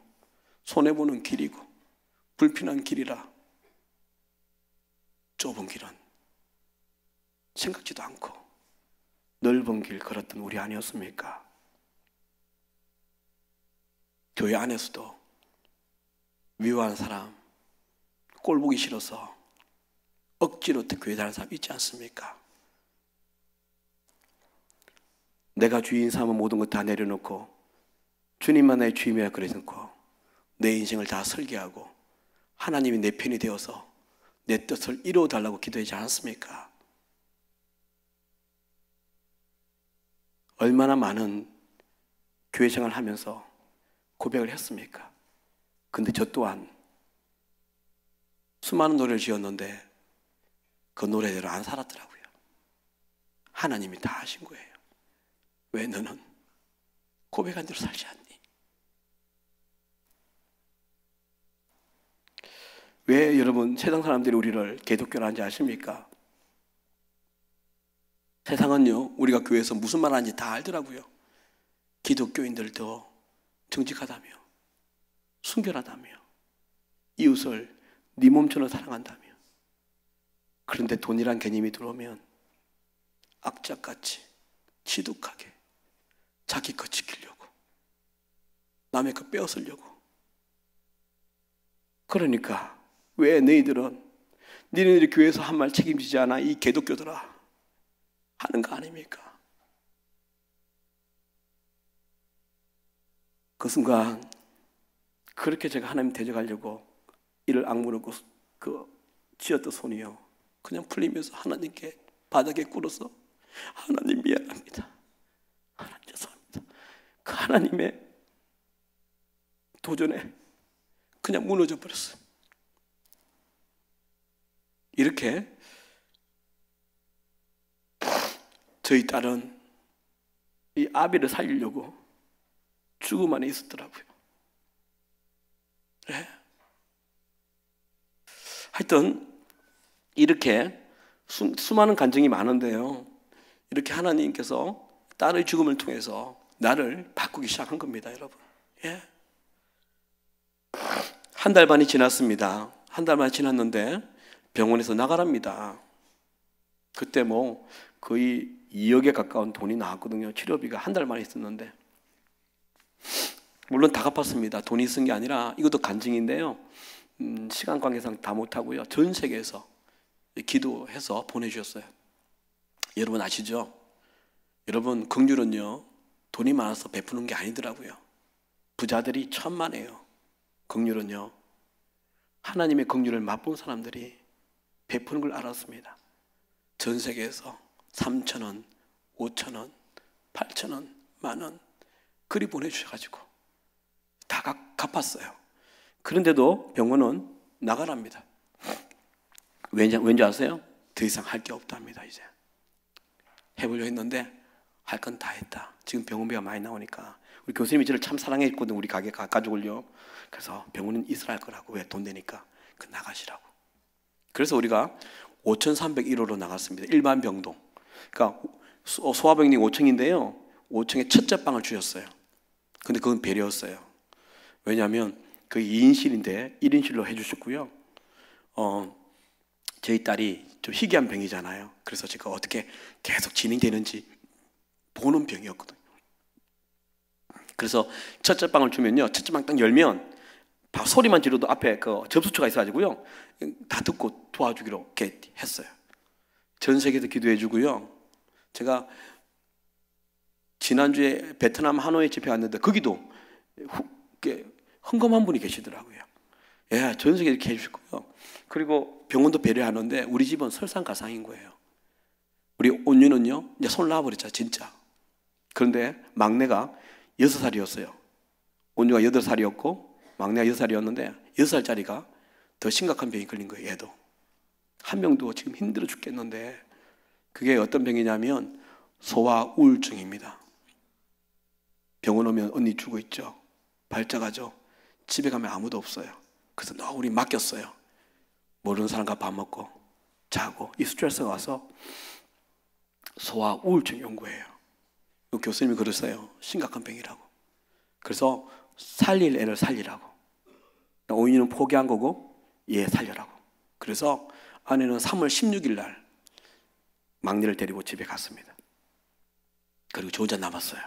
손해보는 길이고 불편한 길이라 좁은 길은 생각지도 않고 넓은 길 걸었던 우리 아니었습니까? 교회 안에서도 미워하는 사람, 꼴 보기 싫어서 억지로 교회 다니는 사람 있지 않습니까? 내가 주인 삼은 모든 것 다 내려놓고 주님만 나의 주임이라 그래놓고 내 인생을 다 설계하고 하나님이 내 편이 되어서 내 뜻을 이루어달라고 기도하지 않았습니까? 얼마나 많은 교회 생활을 하면서 고백을 했습니까? 근데 저 또한 수많은 노래를 지었는데 그 노래대로 안 살았더라고요. 하나님이 다 하신 거예요. 왜 너는 고백한 대로 살지 않니? 왜 여러분 세상 사람들이 우리를 기독교라는지 아십니까? 세상은요 우리가 교회에서 무슨 말 하는지 다 알더라고요. 기독교인들도 정직하다며 순결하다며 이웃을 네 몸처럼 사랑한다며. 그런데 돈이란 개념이 들어오면 악착같이 지독하게 자기 것 지키려고 남의 것 빼앗으려고. 그러니까 왜 너희들은 니네들이 교회에서 한 말 책임지지 않아 이 개독교들아 하는 거 아닙니까? 그 순간 그렇게 제가 하나님 대적하려고 이를 악물고 쥐었던 손이요, 그냥 풀리면서 하나님께 바닥에 꿇어서 하나님 미안합니다, 하나님 죄송합니다. 그 하나님의 도전에 그냥 무너져 버렸어요. 이렇게 저희 딸은 이 아비를 살리려고 죽음 안에 있었더라고요. 네. 하여튼 이렇게 수많은 간증이 많은데요, 이렇게 하나님께서 딸의 죽음을 통해서 나를 바꾸기 시작한 겁니다, 여러분. 예. 한 달 반이 지났습니다. 한 달 반이 지났는데 병원에서 나가랍니다. 그때 뭐 거의 2억에 가까운 돈이 나왔거든요. 치료비가 한 달 만에 있었는데, 물론 다 갚았습니다. 돈이 쓴 게 아니라 이것도 간증인데요, 시간 관계상 다 못하고요, 전 세계에서 기도해서 보내주셨어요. 여러분 아시죠? 여러분, 긍휼은요 돈이 많아서 베푸는 게 아니더라고요. 부자들이 천만에요. 긍휼은요 하나님의 긍휼을 맛본 사람들이 베푸는 걸 알았습니다. 전 세계에서 3,000원, 5,000원, 8,000원, 만원 그리 보내주셔가지고 다 갚았어요. 그런데도 병원은 나가랍니다. 왠지 아세요? 더 이상 할 게 없답니다. 이제 해보려 했는데 할 건 다 했다. 지금 병원비가 많이 나오니까. 우리 교수님이 저를 참 사랑했거든, 우리 가족을요. 그래서 병원은 있으라 할 거라고. 왜? 돈 되니까. 그 나가시라고. 그래서 우리가 5,301호로 나갔습니다. 일반 병동. 그러니까 소아병동 5층인데요, 5층에 첫째 방을 주셨어요. 근데 그건 배려였어요. 왜냐하면 그 2인실인데 1인실로 해주셨고요. 저희 딸이 좀 희귀한 병이잖아요. 그래서 제가 어떻게 계속 진행되는지 보는 병이었거든요. 그래서 첫째 방을 주면요, 첫째 방 딱 열면 소리만 지르도 앞에 그 접수처가 있어가지고요, 다 듣고 도와주기로 이렇게 했어요. 전 세계도 기도해 주고요. 제가 지난주에 베트남 하노이 집회 갔는데 거기도 헌금한 분이 계시더라고요. 예, 전 세계 이렇게 해주셨고요. 그리고 병원도 배려하는데 우리 집은 설상가상인 거예요. 우리 온유는요 이제 손 놔버렸죠, 진짜. 그런데 막내가 6살이었어요. 온유가 8살이었고 막내가 6살이었는데 6살짜리가 더 심각한 병이 걸린 거예요. 얘도 한 명도 지금 힘들어 죽겠는데, 그게 어떤 병이냐면 소아 우울증입니다. 병원 오면 언니 죽어 있죠, 발작하죠, 집에 가면 아무도 없어요. 그래서 너 우리 맡겼어요. 모르는 사람과 밥 먹고 자고, 이 스트레스가 와서 소아 우울증이 온 거예요. 교수님이 그러세요. 심각한 병이라고. 그래서 살릴 애를 살리라고. 오인이는 포기한 거고 얘 살려라고. 그래서 아내는 3월 16일 날 막내를 데리고 집에 갔습니다. 그리고 저 혼자 남았어요.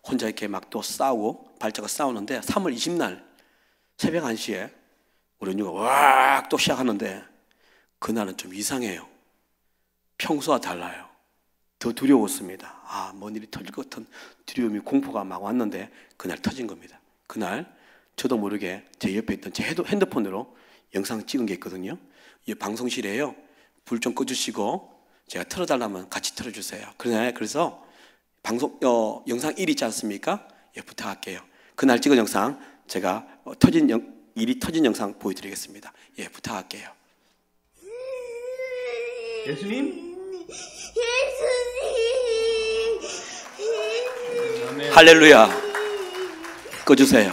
혼자 이렇게 막 또 싸우고 발작을 싸우는데 3월 20날 새벽 1시에 우리 언니가 왁 또 시작하는데 그날은 좀 이상해요. 평소와 달라요. 더 두려웠습니다. 아, 뭔 일이 터질 것 같은 두려움이, 공포가 막 왔는데 그날 터진 겁니다. 그날 저도 모르게 제 옆에 있던 제 핸드폰으로 영상 찍은 게 있거든요. 이 방송실에요, 불 좀 꺼주시고 제가 틀어달라면 같이 틀어주세요. 그래서 방송 영상 1 있지 않습니까? 예, 부탁할게요. 그날 찍은 영상 제가 일이 터진 영상 보여드리겠습니다. 예, 부탁할게요. 예수님? 아멘. 할렐루야. 꺼주세요.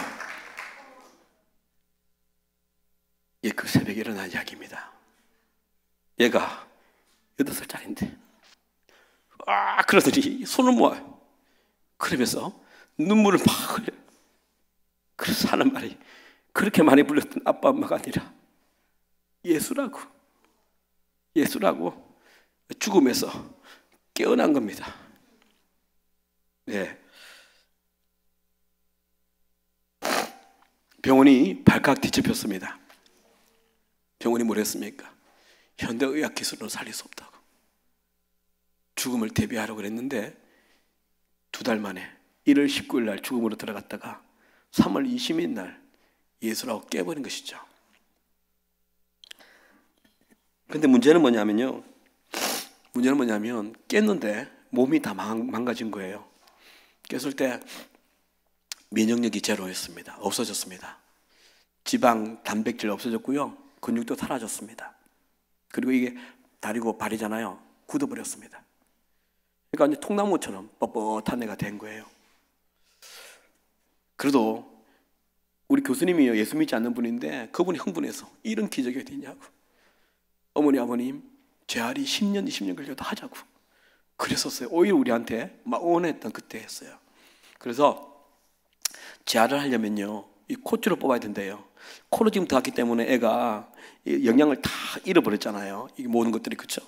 예, 그 새벽에 일어난 이야기입니다. 얘가 8살짜리인데 그러더니 손을 모아요. 그러면서 눈물을 막 흘려요. 그래서 하는 말이, 그렇게 많이 불렸던 아빠 엄마가 아니라 예수라고 죽음에서 깨어난 겁니다. 네. 병원이 발칵 뒤집혔습니다. 병원이 뭘 했습니까? 현대의학 기술로 살릴 수 없다고. 죽음을 대비하라고 그랬는데 2달 만에 1월 19일 날 죽음으로 들어갔다가 3월 20일 날 예수라고 깨버린 것이죠. 근데 문제는 뭐냐면 깼는데 몸이 다 망가진 거예요. 깼을 때 면역력이 제로였습니다. 없어졌습니다. 지방, 단백질 없어졌고요. 근육도 사라졌습니다. 그리고 이게 다리고 발이잖아요. 굳어버렸습니다. 그러니까 이제 통나무처럼 뻣뻣한 애가 된 거예요. 그래도 우리 교수님이 예수 믿지 않는 분인데 그분이 흥분해서 이런 기적이 어디 있냐고. 어머니 아버님 재활이 10년 20년 걸려도 하자고 그랬었어요. 오히려 우리한테 막 원했던 그때 했어요. 그래서 재활을 하려면요 이 코줄을 뽑아야 된대요. 코를 지금 들어갔기 때문에 애가 영양을 다 잃어버렸잖아요. 이게 모든 것들이. 그렇죠?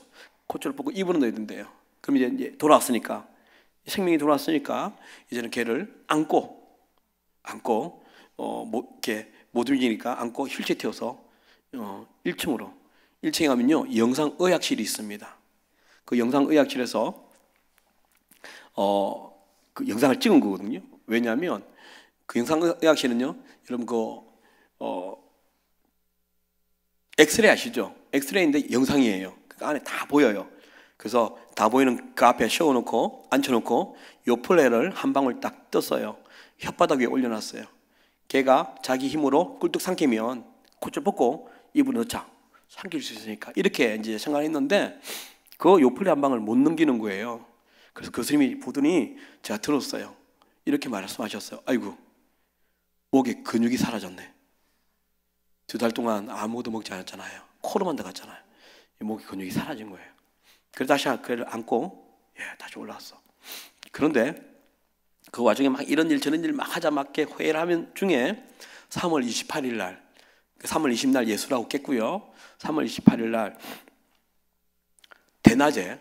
코줄을 뽑고 입으로 넣어야 된대요. 그럼 이제 돌아왔으니까, 생명이 돌아왔으니까 이제는 걔를 안고 이렇게 못 움직이니까 안고 휠체어 태워서 1층으로 1층에 가면요 영상의학실이 있습니다. 그 영상의학실에서 그 영상을 찍은 거거든요. 왜냐하면 그 영상의학실은요 여러분 엑스레이 아시죠? 엑스레이인데 영상이에요. 그 안에 다 보여요. 그래서 다 보이는 그 앞에 세워놓고 앉혀놓고 요플레를 한 방울 딱 떴어요. 혓바닥 위에 올려놨어요. 걔가 자기 힘으로 꿀뚝 삼키면 코줄 벗고 입으로 넣자. 삼킬 수 있으니까 이렇게 이제 생각했는데 그 요플레 한 방을 못 넘기는 거예요. 그래서 교수님이 보더니 제가 들었어요. 이렇게 말씀하셨어요. 아이고 목에 근육이 사라졌네. 2달 동안 아무것도 먹지 않았잖아요. 코로만 들어갔잖아요. 목에 근육이 사라진 거예요. 그래서 다시 그를 안고 다시 올라왔어. 그런데 그 와중에 막 이런 일 저런 일 막 하자 맞게 회의를 하면 중에 3월 28일 날 3월 20일 날 예수라고 깼고요. 3월 28일 날 대낮에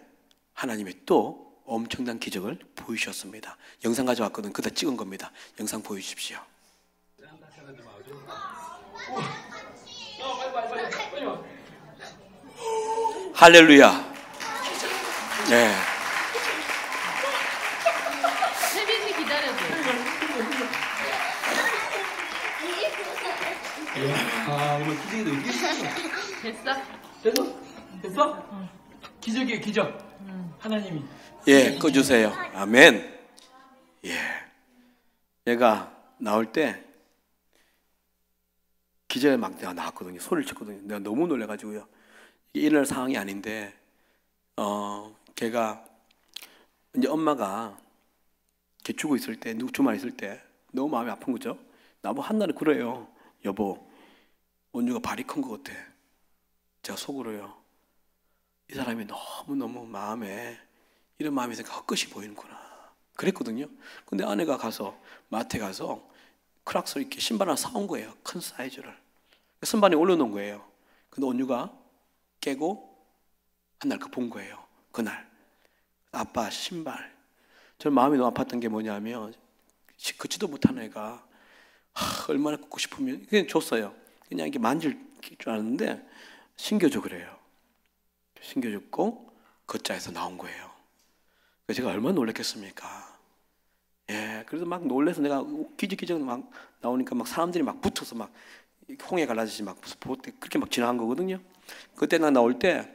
하나님이 또 엄청난 기적을 보이셨습니다. 영상 가져왔거든. 그다 찍은 겁니다. 영상 보여주십시오. 할렐루야. 네. 세빈이 기다려줘. 아, 오늘 기적이 어떻게 있었어? 됐어? 됐어? 기적이에요, 기적. 하나님이. 예, 꺼주세요. 아멘. 예. 얘가 나올 때 기적의 막대가 나왔거든요. 소리를 쳤거든요. 내가 너무 놀래가지고요. 이게 일어날 상황이 아닌데, 걔가 이제 엄마가 걔 죽어 있을 때, 주말 있을 때 너무 마음이 아픈 거죠. 나보고 한날에 그래요. 여보, 원주가 발이 큰 것 같아. 제가 속으로요. 이 사람이 너무너무 마음에 이런 마음이 있으니까 헛것이 보이는구나. 그랬거든요. 근데 아내가 가서 마트에 가서 크락스 이렇게 신발 하나 사온 거예요. 큰 사이즈를. 선반에 올려놓은 거예요. 근데 온유가 깨고 한날 그 본 거예요. 그날 아빠 신발. 저는 마음이 너무 아팠던 게 뭐냐면 걷지도 못하는 애가 얼마나 걷고 싶으면 그냥 줬어요. 그냥 이렇게 만질 줄 알았는데 신겨줘 그래요. 신겨줬고 걷자에서 나온 거예요. 제가 얼마나 놀랐겠습니까? 예, 그래서 막 놀래서 내가 기적기적 막 나오니까 막 사람들이 막 붙어서 막 홍해 갈라지지 막 그렇게 막 지나간 거거든요. 그때 나 나올 때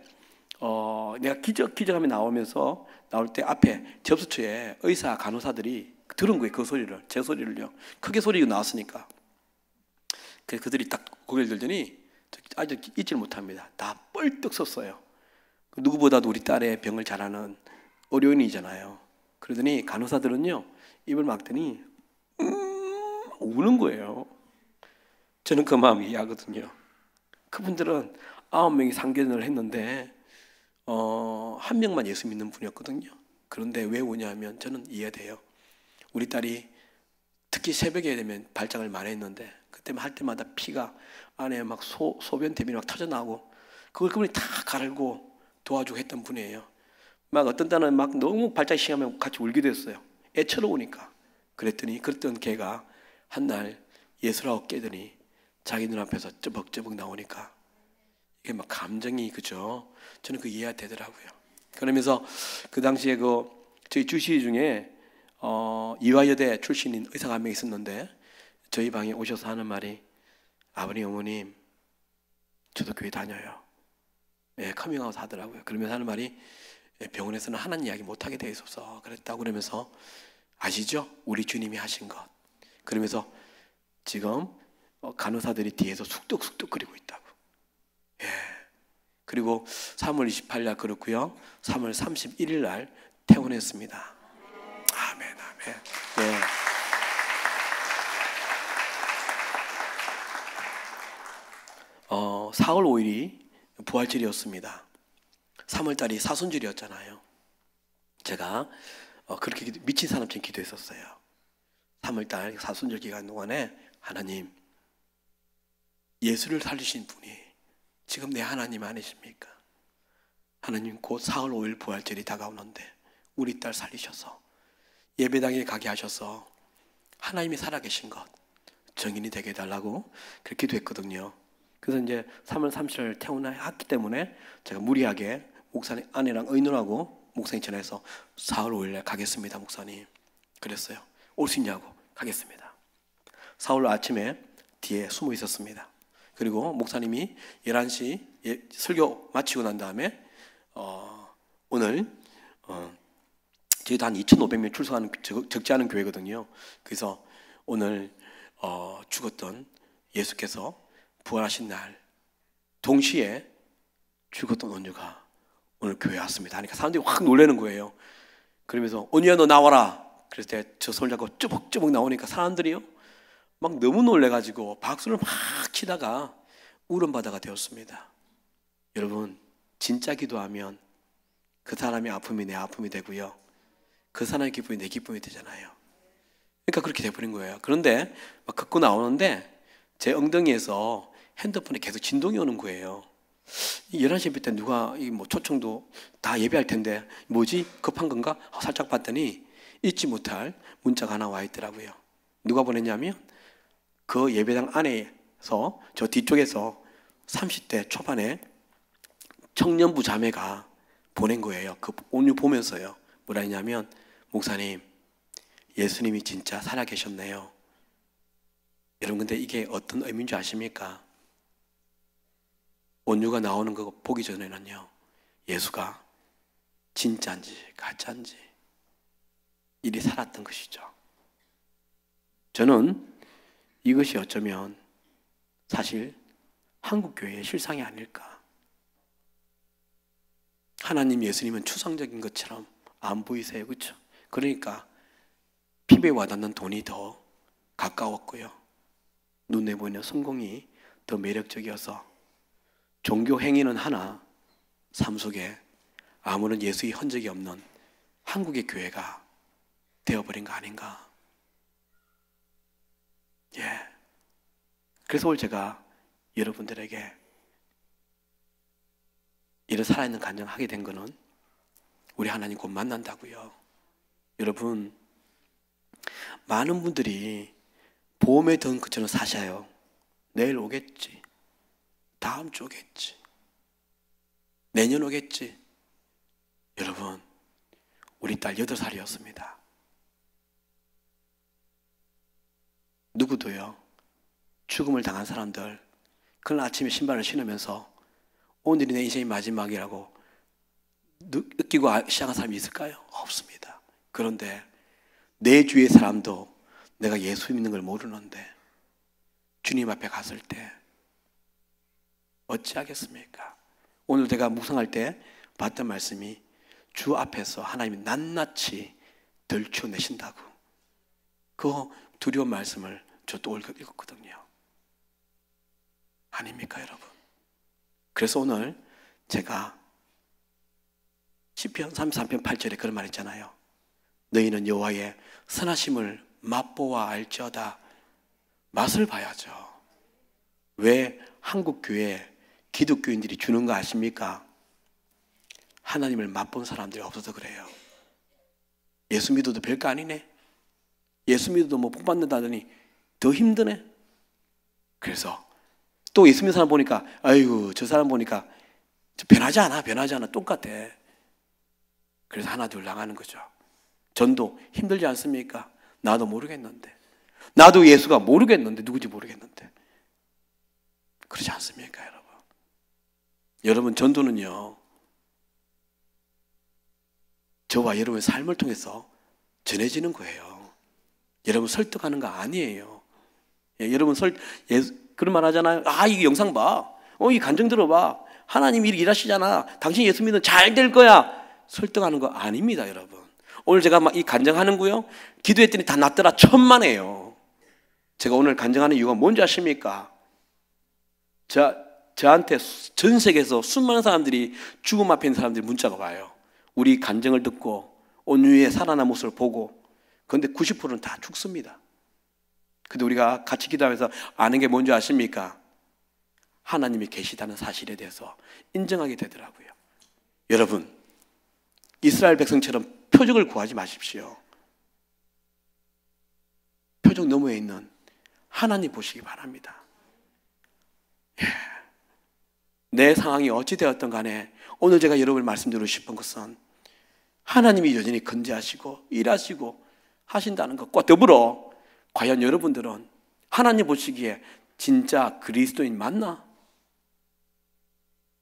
내가 기적하면 나오면서 나올 때 앞에 접수처에 의사 간호사들이 들은 거예요. 그 소리를, 제 소리를요. 크게 소리가 나왔으니까. 그래서 그들이 딱 고개를 들더니 아주 잊지를 못합니다. 다 뻘떡 섰어요. 누구보다도 우리 딸의 병을 잘 아는 의료인이잖아요. 그러더니 간호사들은요 입을 막더니 우는 거예요. 저는 그 마음이 이해하거든요. 그분들은 9명이 상견례를 했는데 한 명만 예수 믿는 분이었거든요. 그런데 왜 우냐면 저는 이해돼요. 우리 딸이 특히 새벽에 되면 발작을 많이 했는데 그때 할 때마다 피가 안에 막 소변 대변이 막 터져나오고 그걸 그분이 다 가르고 도와주고 했던 분이에요. 막 어떤 때는 막 너무 발작이 심하면 같이 울기도 했어요. 애처로우니까. 그랬던 걔가 한날 예수라고 깨더니 자기 눈앞에서 쩌벅쩌벅 나오니까 이게 막 감정이 그죠? 저는 그 이해가 되더라고요. 그러면서 그 당시에 저희 주시 중에 이화여대 출신인 의사가 한 명 있었는데 저희 방에 오셔서 하는 말이 아버님, 어머님, 저도 교회 다녀요. 예, 커밍아웃 하더라고요. 그러면서 하는 말이 병원에서는 하나님 이야기 못하게 돼 있어서 그랬다고 그러면서 아시죠? 우리 주님이 하신 것. 그러면서 지금 간호사들이 뒤에서 쑥덕쑥덕 거리고 있다고. 예. 그리고 3월 28일 그렇고요. 3월 31일 날 퇴원했습니다. 아멘, 아멘. 예. 4월 5일이 부활절이었습니다. 3월 달이 사순절이었잖아요. 제가 그렇게 미친 사람처럼 기도했었어요. 3월 달 사순절 기간 동안에 하나님, 예수를 살리신 분이 지금 내 하나님 아니십니까? 하나님, 곧 4월 5일 부활절이 다가오는데 우리 딸 살리셔서 예배당에 가게 하셔서 하나님이 살아계신 것 증인이 되게 해달라고 그렇게 기도했거든요. 그래서 이제 3월 30일 퇴원했기 때문에 제가 무리하게 목사님 아내랑 의논하고 목사님 전화해서 4월 5일에 가겠습니다, 목사님. 그랬어요. 올 수 있냐고. 가겠습니다. 4월 아침에 뒤에 숨어 있었습니다. 그리고 목사님이 11시 설교 마치고 난 다음에 오늘 저희도 한 2,500명 출석하는 적지 않은 교회거든요. 그래서 오늘 죽었던 예수께서 부활하신 날 동시에 죽었던 온유가 오늘 교회에 왔습니다 하니까 사람들이 확 놀라는 거예요. 그러면서 온유야 너 나와라. 그래서 제가 저 손을 잡고 쭈벅쭈벅 나오니까 사람들이요 막 너무 놀래가지고 박수를 막 치다가 울음바다가 되었습니다. 여러분, 진짜 기도하면 그 사람의 아픔이 내 아픔이 되고요, 그 사람의 기쁨이 내 기쁨이 되잖아요. 그러니까 그렇게 돼버린 거예요. 그런데 막 걷고 나오는데 제 엉덩이에서 핸드폰에 계속 진동이 오는 거예요. 11시 예배 때 누가 뭐 초청도 다 예배할 텐데 뭐지? 급한 건가? 살짝 봤더니 잊지 못할 문자가 하나 와 있더라고요. 누가 보냈냐면 그 예배당 안에서 저 뒤쪽에서 30대 초반에 청년부 자매가 보낸 거예요. 그 온유 보면서요. 뭐라 했냐면 목사님, 예수님이 진짜 살아계셨네요. 여러분, 근데 이게 어떤 의미인 줄 아십니까? 온유가 나오는 거 보기 전에는요, 예수가 진짜인지 가짜인지 일이 살았던 것이죠. 저는 이것이 어쩌면 사실 한국교회의 실상이 아닐까. 하나님, 예수님은 추상적인 것처럼 안 보이세요, 그렇죠? 그러니까 피부에 와닿는 돈이 더 가까웠고요, 눈에 보이는 성공이 더 매력적이어서 종교 행위는 하나 삶 속에 아무런 예수의 흔적이 없는 한국의 교회가 되어버린 거 아닌가. 예. 그래서 오늘 제가 여러분들에게 이런 살아있는 간증하게 된 거는 우리 하나님 곧 만난다고요. 여러분, 많은 분들이 보험에 든 것처럼 사셔요. 내일 오겠지, 다음 주 오겠지, 내년 오겠지. 여러분, 우리 딸 8살이었습니다. 누구도요, 죽음을 당한 사람들 그날 아침에 신발을 신으면서 오늘이 내 인생의 마지막이라고 느끼고 시작한 사람이 있을까요? 없습니다. 그런데 내 주위의 사람도 내가 예수 믿는 걸 모르는데 주님 앞에 갔을 때 어찌하겠습니까? 오늘 제가 묵상할 때 봤던 말씀이 주 앞에서 하나님이 낱낱이 들춰내신다고, 그 두려운 말씀을 저 또 읽었거든요. 아닙니까, 여러분? 그래서 오늘 제가 시편 33편 8절에 그런 말 있잖아요. 너희는 여호와의 선하심을 맛보아 알지어다. 맛을 봐야죠. 왜 한국 교회 기독교인들이 주는 거 아십니까? 하나님을 맛본 사람들이 없어서 그래요. 예수 믿어도 별거 아니네, 예수 믿어도 뭐 복 받는다더니 더 힘드네. 그래서 또 예수 믿는 사람 보니까 아이고 저 사람 보니까 변하지 않아 똑같아. 그래서 하나 둘 나가는 거죠. 전도 힘들지 않습니까? 나도 모르겠는데. 나도 예수가 모르겠는데, 누구지 모르겠는데. 그렇지 않습니까, 여러분? 여러분, 전도는요, 저와 여러분의 삶을 통해서 전해지는 거예요. 여러분 설득하는 거 아니에요. 예, 여러분 그런 말 하잖아요. 아, 이 영상 봐. 이 간증 들어봐. 하나님이 이렇게 일하시잖아. 당신 예수 믿으면 잘 될 거야. 설득하는 거 아닙니다, 여러분. 오늘 제가 막 이 간증하는 거요, 기도했더니 다 낫더라. 천만에요. 제가 오늘 간증하는 이유가 뭔지 아십니까? 저한테 전 세계에서 수많은 사람들이, 죽음 앞에 있는 사람들이 문자가 와요. 우리 간증을 듣고 온유의 살아난 모습을 보고. 그런데 90%는 다 죽습니다. 근데 우리가 같이 기도하면서 아는 게 뭔지 아십니까? 하나님이 계시다는 사실에 대해서 인정하게 되더라고요. 여러분, 이스라엘 백성처럼 표적을 구하지 마십시오. 표적 너머에 있는 하나님 보시기 바랍니다. 예. 내 상황이 어찌 되었든 간에 오늘 제가 여러분을 말씀드리고 싶은 것은 하나님이 여전히 건재하시고 일하시고 하신다는 것과 더불어, 과연 여러분들은 하나님 보시기에 진짜 그리스도인 맞나?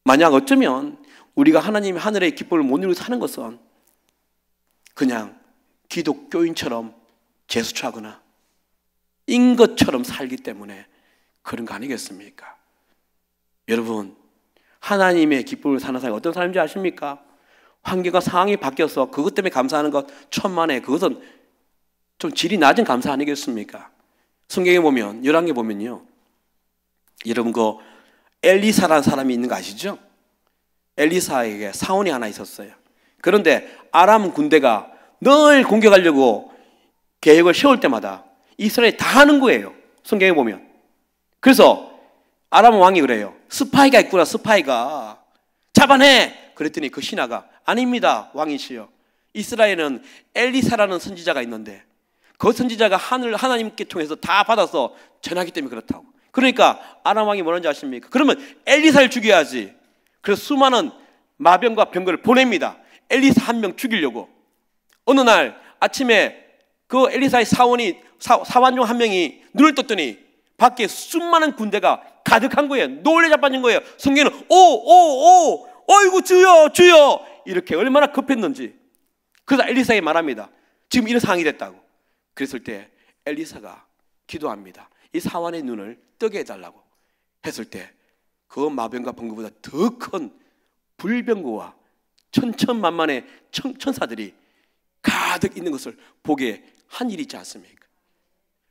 만약 어쩌면 우리가 하나님의 하늘의 기쁨을 못 누리고 사는 것은 그냥 기독교인처럼 제스처하거나 인 것처럼 살기 때문에 그런 거 아니겠습니까? 여러분, 하나님의 기쁨을 사는 사람이 어떤 사람인지 아십니까? 환경과 상황이 바뀌어서 그것 때문에 감사하는 것 천만에, 그것은 좀 질이 낮은 감사 아니겠습니까? 성경에 보면, 열왕기에 보면요, 여러분 그 엘리사라는 사람이 있는 거 아시죠? 엘리사에게 사원이 하나 있었어요. 그런데 아람 군대가 늘 공격하려고 계획을 세울 때마다 이스라엘이 다 하는 거예요, 성경에 보면. 그래서 아람 왕이 그래요. 스파이가 있구나, 스파이가. 잡아내! 그랬더니 그 신하가, 아닙니다, 왕이시여. 이스라엘은 엘리사라는 선지자가 있는데 그 선지자가 하나님께 통해서 다 받아서 전하기 때문에 그렇다고. 그러니까 아람 왕이 뭐라는지 아십니까? 그러면 엘리사를 죽여야지. 그래서 수많은 마병과 병거를 보냅니다. 엘리사 한 명 죽이려고. 어느 날 아침에 그 엘리사의 사원 중 한 명이 눈을 떴더니 밖에 수많은 군대가 가득한 거예요. 놀래 자빠진 거예요. 성경에는 어이구 주여 주여, 이렇게 얼마나 급했는지. 그래서 엘리사에게 말합니다. 지금 이런 상황이 됐다고. 그랬을 때 엘리사가 기도합니다. 이 사원의 눈을 뜨게 해달라고 했을 때 그 마병과 병거보다 더 큰 불병거와 천천만만의 천사들이 가득 있는 것을 보게 한 일이 있지 않습니까?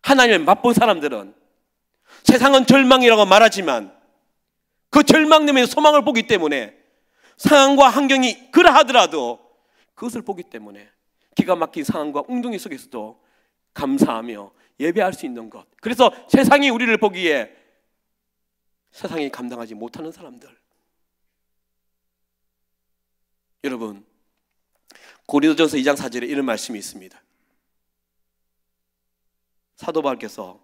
하나님을 맛본 사람들은 세상은 절망이라고 말하지만 그 절망 때문에 소망을 보기 때문에, 상황과 환경이 그러하더라도 그것을 보기 때문에 기가 막힌 상황과 웅덩이 속에서도 감사하며 예배할 수 있는 것. 그래서 세상이 우리를 보기에 세상이 감당하지 못하는 사람들. 여러분, 고린도전서 2장 4절에 이런 말씀이 있습니다. 사도 바울께서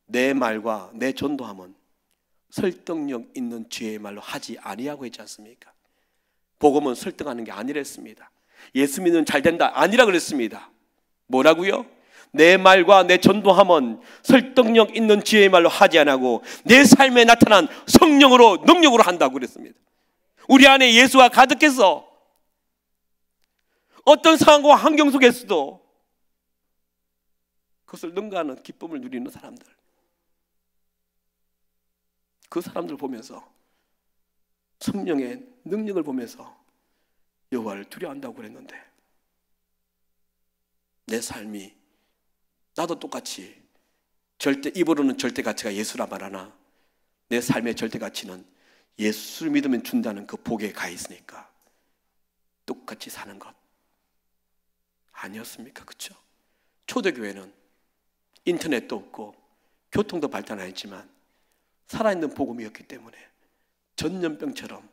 내 말과 내 전도함은 설득력 있는 지혜의 말로 하지 아니하고 했지 않습니까? 복음은 설득하는 게 아니랬습니다. 예수 믿으면 잘 된다 아니라 그랬습니다. 뭐라고요? 내 말과 내 전도함은 설득력 있는 지혜의 말로 하지 않고 내 삶에 나타난 성령으로, 능력으로 한다고 그랬습니다. 우리 안에 예수가 가득해서 어떤 상황과 환경 속에서도 그것을 능가하는 기쁨을 누리는 사람들, 그 사람들 보면서, 성령의 능력을 보면서 여호와를 두려워한다고 그랬는데, 내 삶이, 나도 똑같이 입으로는 절대 가치가 예수라 말하나 내 삶의 절대 가치는 예수를 믿으면 준다는 그 복에 가 있으니까 똑같이 사는 것 아니었습니까? 그렇죠? 초대교회는 인터넷도 없고 교통도 발달 안 했지만 살아있는 복음이었기 때문에 전염병처럼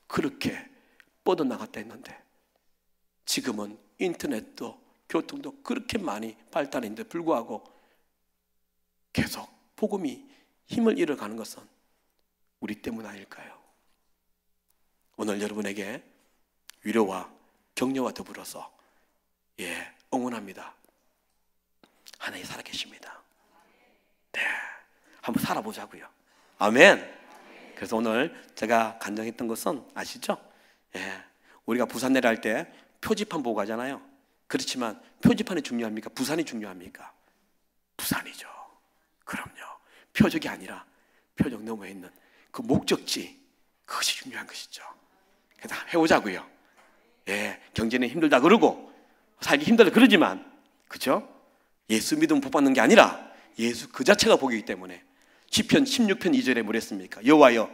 그렇게 뻗어나갔다 했는데, 지금은 인터넷도 교통도 그렇게 많이 발달했는데 불구하고 계속 복음이 힘을 잃어가는 것은 우리 때문 아닐까요? 오늘 여러분에게 위로와 격려와 더불어서 응원합니다. 하나님 살아계십니다. 네, 한번 살아보자고요. 아멘. 그래서 오늘 제가 간증했던 것은 아시죠? 예, 우리가 부산 내려갈 때 표지판 보고 가잖아요. 그렇지만 표지판이 중요합니까? 부산이 중요합니까? 부산이죠. 그럼요. 표적이 아니라 표적 너머에 있는 그 목적지, 그것이 중요한 것이죠. 그래서 해보자고요. 예, 경제는 힘들다 그러고 살기 힘들다 그러지만, 그죠? 예수 믿으면 복 받는 게 아니라 예수 그 자체가 복이기 때문에 시편 16편 2절에 뭐랬습니까? 여호와여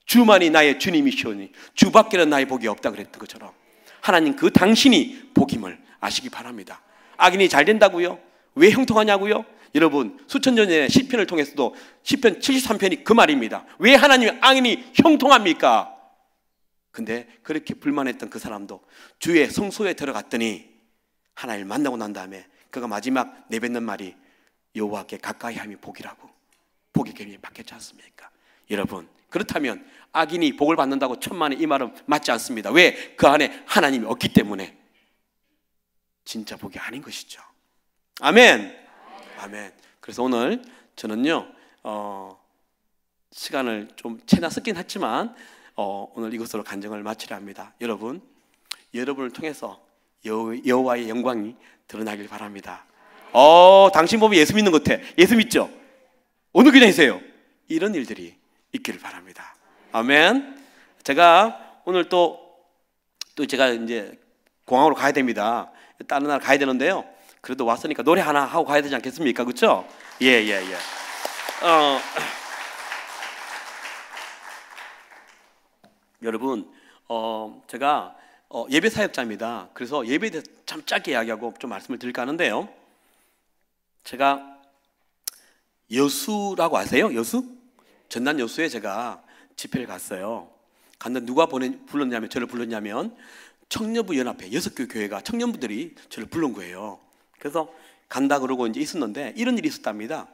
주만이 나의 주님이시오니 주밖에는 나의 복이 없다 그랬던 것처럼 하나님 그 당신이 복임을 아시기 바랍니다. 악인이 잘 된다고요? 왜 형통하냐고요? 여러분 수천 년 전에 시편을 통해서도 시편 73편이 그 말입니다. 왜 하나님의 악인이 형통합니까? 근데 그렇게 불만했던 그 사람도 주의 성소에 들어갔더니 하나님을 만나고 난 다음에 그가 마지막 내뱉는 말이 여호와께 가까이 함이 복이라고. 복이 괜히 받겠지 않습니까? 여러분 그렇다면 악인이 복을 받는다고 천만에 이 말은 맞지 않습니다. 왜? 그 안에 하나님이 없기 때문에 진짜 복이 아닌 것이죠. 아멘. 아멘. 그래서 오늘 저는요 시간을 좀 채나 쓰긴 했지만 오늘 이것으로 간증을 마치려 합니다. 여러분, 여러분을 통해서 여호와의 영광이 드러나길 바랍니다. 당신 보면 예수 믿는 것 같아. 예수 믿죠? 어느 교장이세요? 이런 일들이 있기를 바랍니다. 아멘. 제가 오늘 또 제가 이제 공항으로 가야 됩니다. 다른 나라 가야 되는데요. 그래도 왔으니까 노래 하나 하고 가야 되지 않겠습니까? 그렇죠? 예. 여러분, 제가 예배 사역자입니다. 그래서 예배에 대해서 참 짧게 이야기하고 좀 말씀을 드릴까 하는데요. 제가 여수라고 아세요? 여수? 전남 여수에 제가 집회를 갔어요. 갔는데 누가 불렀냐면, 저를 불렀냐면 청년부 연합회 6개 교회가 청년부들이 저를 부른 거예요. 그래서 간다 그러고 이제 있었는데 이런 일이 있었답니다.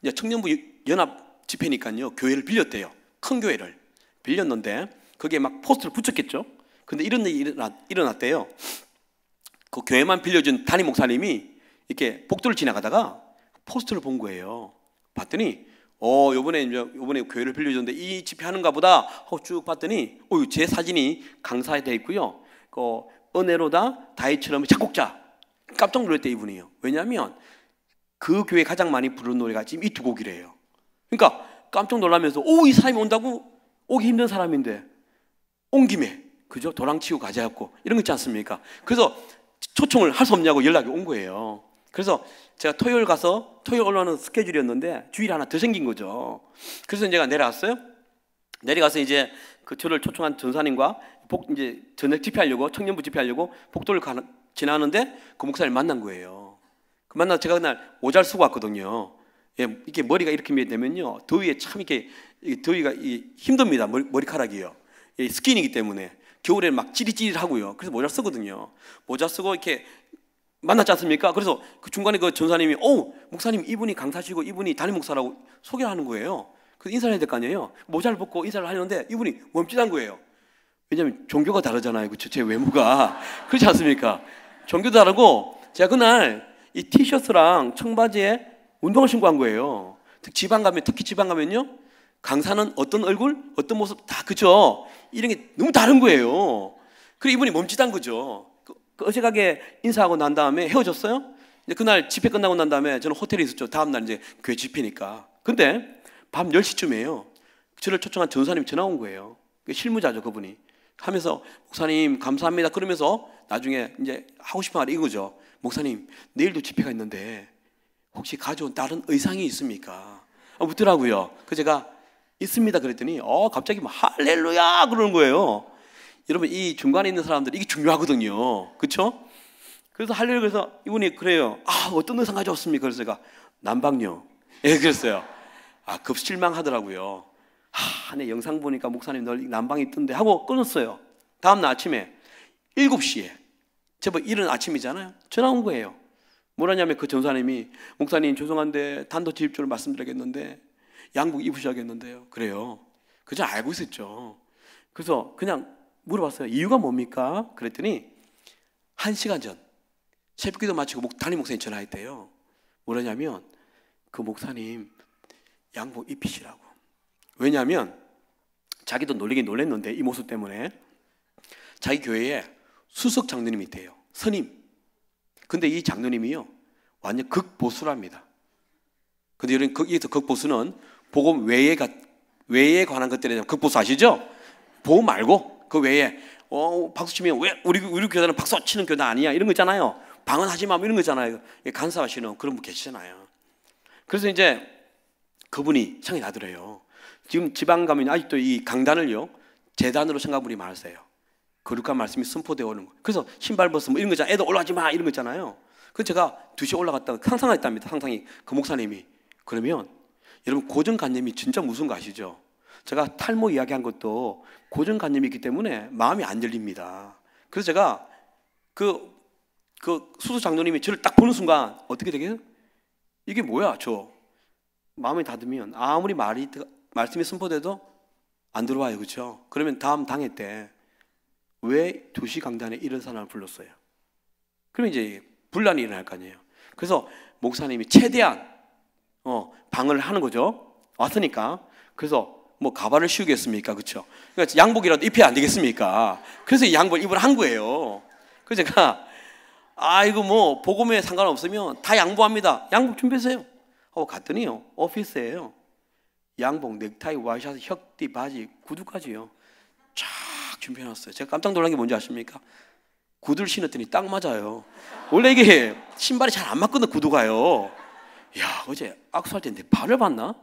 이제 청년부 연합 집회니까요, 교회를 빌렸대요. 큰 교회를 빌렸는데 거기에 막 포스터를 붙였겠죠. 근데 이런 일이 일어났대요. 그 교회만 빌려준 담임 목사님이 이렇게 복도를 지나가다가 포스터를 본 거예요. 봤더니 요번에 교회를 빌려줬는데 이 집회 하는가 보다 하고 쭉 봤더니 제 사진이 강사에 돼 있고요. 은혜로다 다윗처럼 작곡자. 깜짝 놀랐대 이분이요. 왜냐하면 그 교회 가장 많이 부르는 노래가 지금 이 두 곡이래요. 그러니까 깜짝 놀라면서 이 사람이 온다고? 오기 힘든 사람인데 온 김에 그죠? 도랑치고 가자였고 이런 거 있지 않습니까? 그래서 초청을 할 수 없냐고 연락이 온 거예요. 그래서 제가 토요일 가서 토요일 올라오는 스케줄이었는데 주일이 하나 더 생긴 거죠. 그래서 제가 내려갔어요. 내려가서 이제 저를 초청한 전사님과 이제 저녁 집회하려고 청년부 집회하려고 복도를 지나는데 그 목사님을 만난 거예요. 그 만나서 제가 그날 모자를 쓰고 왔거든요. 이게 머리가 이렇게 되면요 더위에 참 이렇게 더위가 힘듭니다. 머리카락이요. 스킨이기 때문에 겨울에 막 찌릿찌릿하고요. 그래서 모자 쓰거든요. 모자 쓰고 이렇게 만났지 않습니까? 그래서 그 중간에 그 전사님이 목사님 이분이 강사시고 이분이 담임 목사라고 소개를 하는 거예요. 그래서 인사를 해야 될 거 아니에요. 모자를 벗고 인사를 하는데 이분이 멈칫한 거예요. 왜냐하면 종교가 다르잖아요. 그렇죠? 제 외모가 그렇지 않습니까? 종교도 다르고 제가 그날 이 티셔츠랑 청바지에 운동을 신고 한 거예요. 특히 지방 가면요 강사는 어떤 얼굴, 어떤 모습 다 그죠? 이런 게 너무 다른 거예요. 그리고 이분이 멈칫한 거죠. 어색하게 인사하고 난 다음에 헤어졌어요. 이제 그날 집회 끝나고 난 다음에 저는 호텔에 있었죠. 다음날 이제 교회 집회니까. 근데 밤 10시쯤에요. 저를 초청한 전사님이 전화 온 거예요. 실무자죠, 그분이. 하면서 목사님 감사합니다. 그러면서 나중에 이제 하고 싶은 말이 이거죠. 목사님 내일도 집회가 있는데 혹시 가져온 다른 의상이 있습니까? 묻더라고요. 그래서 제가 있습니다 그랬더니 갑자기 막 할렐루야 그러는 거예요. 여러분 이 중간에 있는 사람들이 이게 중요하거든요. 그렇죠? 그래서 할렐루야 그래서 이분이 그래요. 어떤 의상 가져왔습니까? 그래서 제가 남방요. 그랬어요. 급 실망하더라고요. 내 영상 보니까 목사님 널 남방에 있던데 하고 끊었어요. 다음날 아침에 7시에 제법 이른 아침이잖아요. 전화 온 거예요. 뭐라냐면 그 전사님이 목사님 죄송한데 단도직입적으로 말씀드리겠는데 양복 입으셔야겠는데요. 그래요. 그저 알고 있었죠. 그래서 그냥 물어봤어요. 이유가 뭡니까? 그랬더니 1시간 전 새벽기도 마치고 담임 목사님 전화했대요. 뭐라냐면 그 목사님 양복 입히시라고. 왜냐하면 자기도 놀리긴 놀랬는데 이 모습 때문에 자기 교회에 수석 장로님이 있대요. 선임. 근데 이 장로님이요 완전 극보수랍니다. 근데 여러분 거기에서 극보수는 복음 외에 관한 것들에 대한 극보수 아시죠? 복음 말고 그 외에 박수 치면 왜 우리 교단은 박수 치는 교단 아니야 이런 거 있잖아요. 방언하지 마 이런 거 있잖아요. 간섭하시는 그런 분 계시잖아요. 그래서 이제 그분이 생각이 나더래요. 지금 지방 가면 아직도 이 강단을요 재단으로 생각하는 분이 많으세요. 거룩한 말씀이 선포되어 오는 거. 그래서 신발 벗어 뭐 이런 거 있잖아요. 애들 올라가지 마 이런 거 있잖아요. 그래서 제가 2시에 올라갔다가 상상했답니다. 상상이 그 목사님이. 그러면 여러분 고정관념이 진짜 무서운 거 아시죠? 제가 탈모 이야기한 것도 고정관념이 있기 때문에 마음이 안 열립니다. 그래서 제가 그 수수 장로님이 저를 딱 보는 순간 어떻게 되겠어요? 이게 뭐야 저 마음이 닫으면 아무리 말씀이 선포돼도 안 들어와요. 그렇죠? 그러면 다음 당회 때 왜 2시 강단에 이런 사람을 불렀어요? 그러면 이제 분란이 일어날 거 아니에요. 그래서 목사님이 최대한 방어를 하는 거죠. 왔으니까. 그래서 뭐 가발을 씌우겠습니까? 그렇죠? 그러니까 양복이라도 입혀야 안 되겠습니까? 그래서 이 양복을 입으라 한 거예요. 그래서 제가 이거 뭐 복음에 상관없으면 다 양보합니다. 양복 준비하세요. 하고 갔더니요 오피스예요. 양복, 넥타이, 와이셔츠, 혁띠, 바지, 구두까지요. 쫙 준비해놨어요. 제가 깜짝 놀란 게 뭔지 아십니까? 구두를 신었더니 딱 맞아요. 원래 이게 신발이 잘 안 맞거든 구두가요. 야 어제 악수할 때 내 발을 봤나?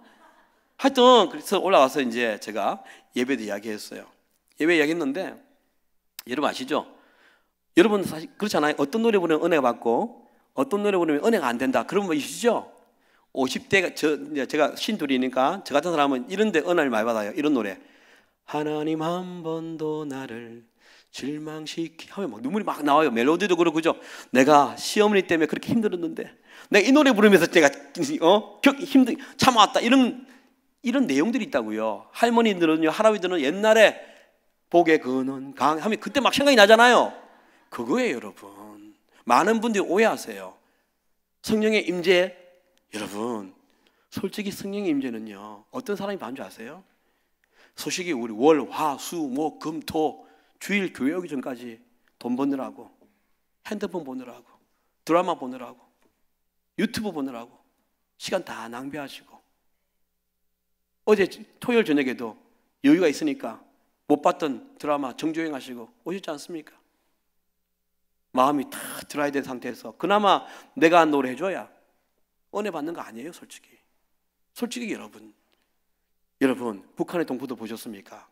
하여튼 그래서 올라가서 이제 제가 예배도 이야기했어요. 예배 이야기했는데 여러분 아시죠? 여러분 사실 그렇잖아요. 어떤 노래 부르면 은혜가 받고 어떤 노래 부르면 은혜가 안 된다. 그런 분 있으시죠? 50대가 제가 신둘이니까 저 같은 사람은 이런 데 은혜를 많이 받아요. 이런 노래. 하나님 한 번도 나를 실망시키 하면 막 눈물이 막 나와요. 멜로디도 그렇고 그죠? 내가 시어머니 때문에 그렇게 힘들었는데 내가 이 노래 부르면서 내가 참아왔다 이런 내용들이 있다고요. 할머니들은요 할아버지들은 옛날에 복의 근원 강 하면 그때 막 생각이 나잖아요. 그거예요 여러분. 많은 분들이 오해하세요. 성령의 임재 여러분 솔직히 성령의 임재는요 어떤 사람이 받는 줄 아세요? 소식이 우리 월, 화, 수, 목, 금, 토 주일 교회 오기 전까지 돈 버느라고 핸드폰 보느라고 드라마 보느라고 유튜브 보느라고 시간 다 낭비하시고 어제 토요일 저녁에도 여유가 있으니까 못 봤던 드라마 정주행 하시고 오셨지 않습니까? 마음이 다 들어야 된 상태에서 그나마 내가 노래해줘야 은혜 받는 거 아니에요. 솔직히 여러분 북한의 동포들 보셨습니까?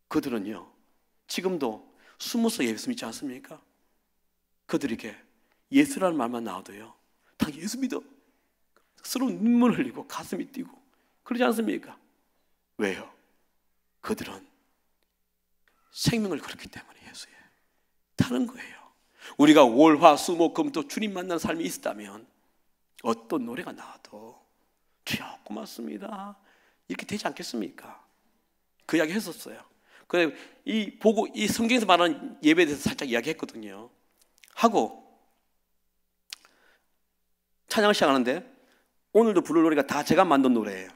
그들은요 지금도 숨어서 예수 믿지 않습니까? 그들에게 예수라는 말만 나와도요 다 예수 믿어 서로 눈물 흘리고 가슴이 뛰고 그러지 않습니까? 왜요? 그들은 생명을 걸었기 때문에 예수에 다른 거예요. 우리가 월, 화, 수, 목, 금, 토 주님 만나는 삶이 있었다면 어떤 노래가 나와도 주여 고맙습니다 이렇게 되지 않겠습니까? 그 이야기 했었어요. 그래 이 성경에서 말하는 예배에 대해서 살짝 이야기했거든요. 하고 찬양을 시작하는데 오늘도 부를 노래가 다 제가 만든 노래예요.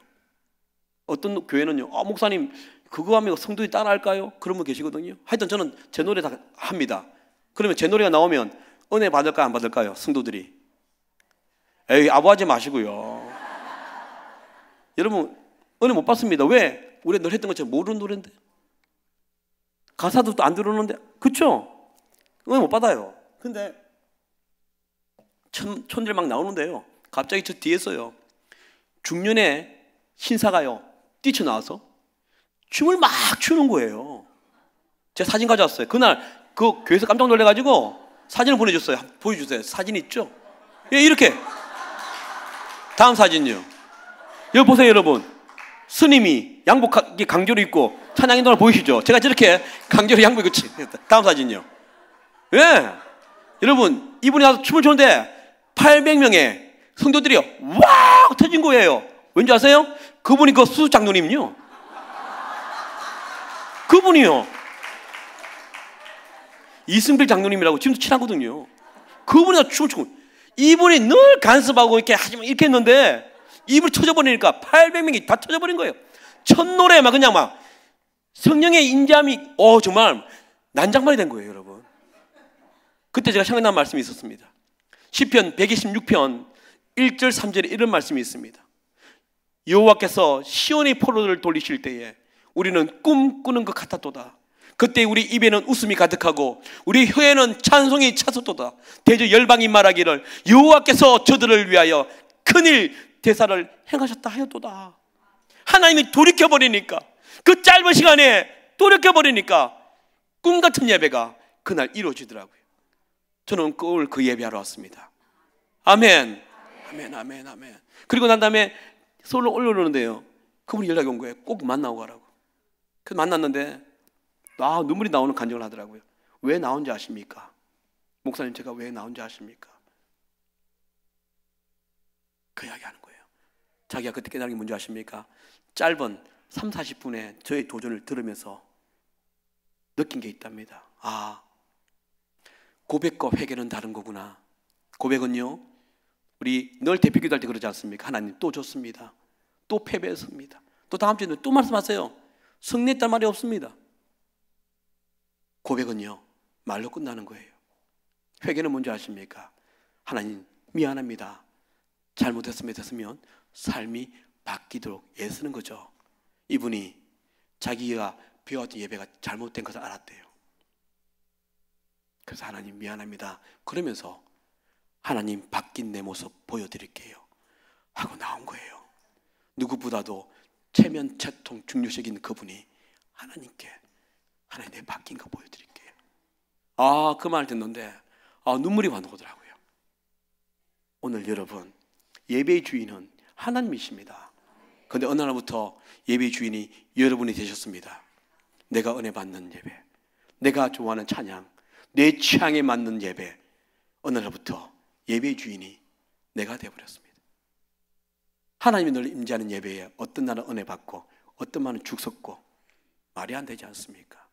어떤 교회는요 목사님 그거 하면 성도들이 따라할까요? 그런 분 계시거든요. 하여튼 저는 제 노래 다 합니다. 그러면 제 노래가 나오면 은혜 받을까요? 안 받을까요? 성도들이 에이 아부하지 마시고요. 여러분 은혜 못 받습니다. 왜? 우리가 늘 했던 것처럼 모르는 노래인데 가사도 또 안 들어오는데 그쵸? 은혜 못 받아요. 근데 천들 막 나오는데요 갑자기 저 뒤에서요 중년의 신사가요 뛰쳐나와서 춤을 막 추는 거예요. 제가 사진 가져왔어요. 그날 그 교회에서 깜짝 놀래가지고 사진을 보내줬어요. 보여주세요. 사진 있죠? 예, 이렇게. 다음 사진요. 여기 보세요 여러분. 스님이 양복 강조로 입고 찬양인 동안 보이시죠? 제가 저렇게 강조로 양복 입고 다음 사진요. 예, 여러분 이분이 와서 춤을 추는데 800명의 성도들이요 와 터진 거예요. 왠지 아세요? 그분이 그 수수 장로님요. 그분이요 이승필 장로님이라고 지금도 친하거든요. 그분이 춤을 추고 이분이 늘 간섭하고 이렇게 하지만 이렇게 했는데 입을 터져버리니까 800명이 다 터져버린 거예요. 첫노래 막 그냥 막 성령의 인자함이 정말 난장판이 된 거예요, 여러분. 그때 제가 생각난 말씀이 있었습니다. 시편 126편 1절 3절에 이런 말씀이 있습니다. 여호와께서 시온의 포로를 돌리실 때에 우리는 꿈꾸는 것 같았도다. 그때 우리 입에는 웃음이 가득하고 우리 혀에는 찬송이 차섰도다. 대저 열방이 말하기를 여호와께서 저들을 위하여 큰일 대사를 행하셨다 하였도다. 하나님이 돌이켜버리니까, 그 짧은 시간에 돌이켜버리니까 꿈같은 예배가 그날 이루어지더라고요. 저는 오늘 그 예배하러 왔습니다. 아멘. 아멘, 아멘, 아멘. 그리고 난 다음에 서울로 올라오는데요, 그분이 연락이 온 거예요. 꼭 만나고 가라고. 그래서 만났는데 눈물이 나오는 간증을 하더라고요. 왜 나온지 아십니까? 목사님, 제가 왜 나온지 아십니까? 그 이야기 하는 거예요. 자기가 그때 깨달은 게 뭔지 아십니까? 짧은 3, 40분의 저의 도전을 들으면서 느낀 게 있답니다. 고백과 회개는 다른 거구나. 고백은요, 우리 늘 대표기도 할 때 그러지 않습니까? 하나님 또 줬습니다. 또 패배했습니다. 또 다음 주에는 또 말씀하세요. 승리했단 말이 없습니다. 고백은요, 말로 끝나는 거예요. 회개는 뭔지 아십니까? 하나님 미안합니다. 잘못했으면 삶이 바뀌도록 애쓰는 거죠. 이분이 자기가 배워왔던 예배가 잘못된 것을 알았대요. 그래서 하나님 미안합니다. 그러면서 하나님 바뀐 내 모습 보여드릴게요 하고 나온 거예요. 누구보다도 체면 채통 중요적인 그분이 하나님께 하나님 내 바뀐 거 보여드릴게요. 그 말을 듣는데 눈물이 반오더라고요. 오늘 여러분, 예배의 주인은 하나님이십니다. 그런데 어느 날부터 예배의 주인이 여러분이 되셨습니다. 내가 은혜 받는 예배, 내가 좋아하는 찬양, 내 취향에 맞는 예배, 어느 날부터 예배의 주인이 내가 되어버렸습니다. 하나님이 늘 임재하는 예배에 어떤 날은 은혜 받고 어떤 날은 죽 섰고 말이 안 되지 않습니까?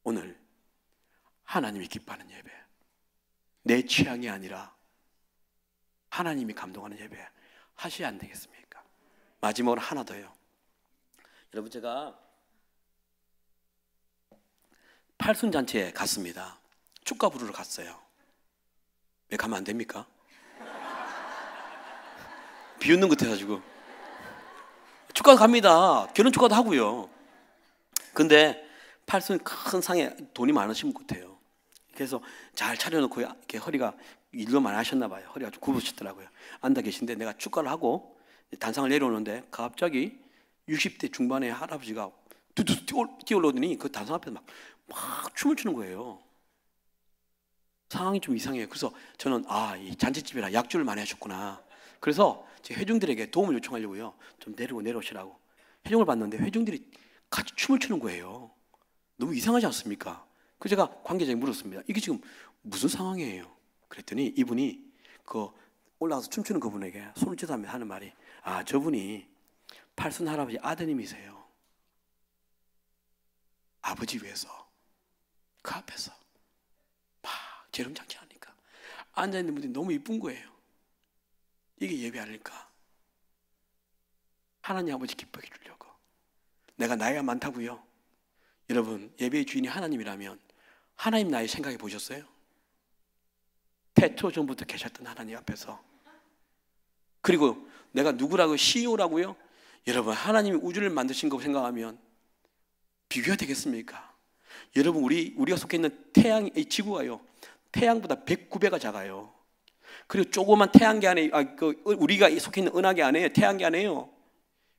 오늘 하나님이 기뻐하는 예배, 내 취향이 아니라 하나님이 감동하는 예배 하셔야 안 되겠습니까? 마지막으로 하나 더요. 여러분, 제가 팔순잔치에 갔습니다. 축가 부르러 갔어요. 왜 가면 안 됩니까? 비웃는 것 같아가지고. 축가 갑니다. 결혼 축가도 하고요. 근데 팔순 큰 상에 돈이 많으신 분 같아요. 그래서 잘 차려놓고 이렇게 허리가 일도 많이 하셨나 봐요. 허리가 좀 굽으셨더라고요. 앉아 계신데 내가 축가를 하고 단상을 내려오는데 갑자기 60대 중반의 할아버지가 뚜뚜 뛰어올라오더니 그 단상 앞에서 막 춤을 추는 거예요. 상황이 좀 이상해요. 그래서 저는 이 잔치집이라 약주를 많이 하셨구나. 그래서 제 회중들에게 도움을 요청하려고요. 좀 내려오시라고. 회중을 봤는데 회중들이 같이 춤을 추는 거예요. 너무 이상하지 않습니까? 그래서 제가 관계자에게 물었습니다. 이게 지금 무슨 상황이에요? 그랬더니 이분이 그 올라가서 춤추는 그분에게 손을 쥐다며 하는 말이 저분이 팔순 할아버지 아드님이세요. 아버지 위해서 그 앞에서 막 재롱장창하니까 앉아있는 분들이 너무 이쁜 거예요. 이게 예배 아닐까? 하나님 아버지 기뻐해 주려고. 내가 나이가 많다고요? 여러분, 예배의 주인이 하나님이라면 하나님 나이 생각해 보셨어요? 태초 전부터 계셨던 하나님 앞에서. 그리고 내가 누구라고? CEO라고요? 여러분, 하나님이 우주를 만드신 거 생각하면 비교가 되겠습니까? 여러분, 우리가 속해 있는 이 지구가요, 태양보다 109배가 작아요. 그리고 조그만 태양계 안에 우리가 속해 있는 은하계 안에, 태양계 안에요,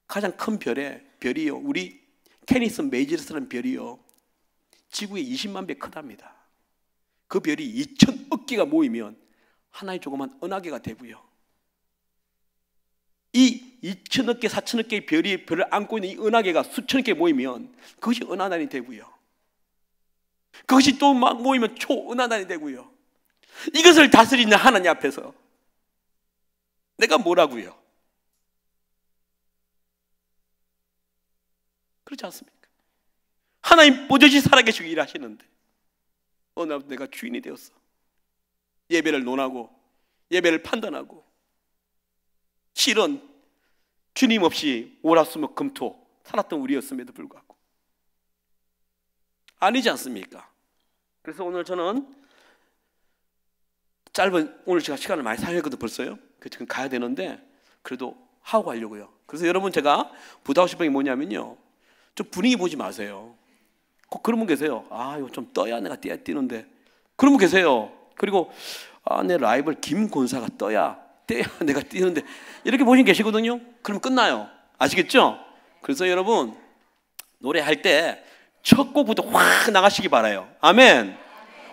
가장 큰 별이요, 우리 케니스 메이지스라는 별이요, 지구의 20만 배 크답니다. 그 별이 2천억 개가 모이면 하나의 조그만 은하계가 되고요, 이 2천억 개, 4천억 개의 별을 안고 있는 이 은하계가 수천억 개 모이면 그것이 은하단이 되고요, 그것이 또 막 모이면 초은하단이 되고요. 이것을 다스리는 하나님 앞에서 내가 뭐라고요? 그렇지 않습니까? 하나님 버젓이 살아계시고 일하시는데 어느 날 내가 주인이 되었어. 예배를 논하고 예배를 판단하고 실은 주님 없이 월화수목금토 살았던 우리였음에도 불구하고 아니지 않습니까? 그래서 오늘 저는 오늘 제가 시간을 많이 사용했거든요. 벌써요. 지금 가야 되는데 그래도 하고 가려고요. 그래서 여러분, 제가 부탁하고 싶은 게 뭐냐면요, 좀 분위기 보지 마세요. 꼭 그런 분 계세요. 아, 이거 좀 떠야 내가 뛰는데, 그런 분 계세요. 그리고 내 라이벌 김 권사가 떠야 내가 뛰는데, 이렇게 보신 계시거든요. 그러면 끝나요. 아시겠죠? 그래서 여러분, 노래할 때 첫 곡부터 확 나가시기 바라요. 아멘.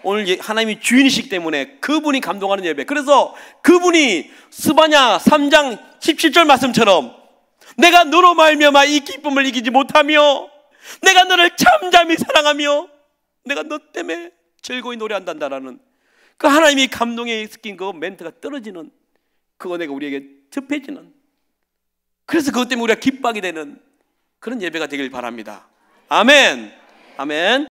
오늘 하나님이 주인이시기 때문에 그분이 감동하는 예배. 그래서 그분이 스바냐 3장 17절 말씀처럼 내가 너로 말미암아 이 기쁨을 이기지 못하며 내가 너를 잠잠히 사랑하며 내가 너 때문에 즐거이 노래한단다라는 그 하나님이 감동에 섞인 그 멘트가 떨어지는, 그거 내가 우리에게 접해지는, 그래서 그것 때문에 우리가 기뻐하게 되는 그런 예배가 되길 바랍니다. 아멘. 아멘.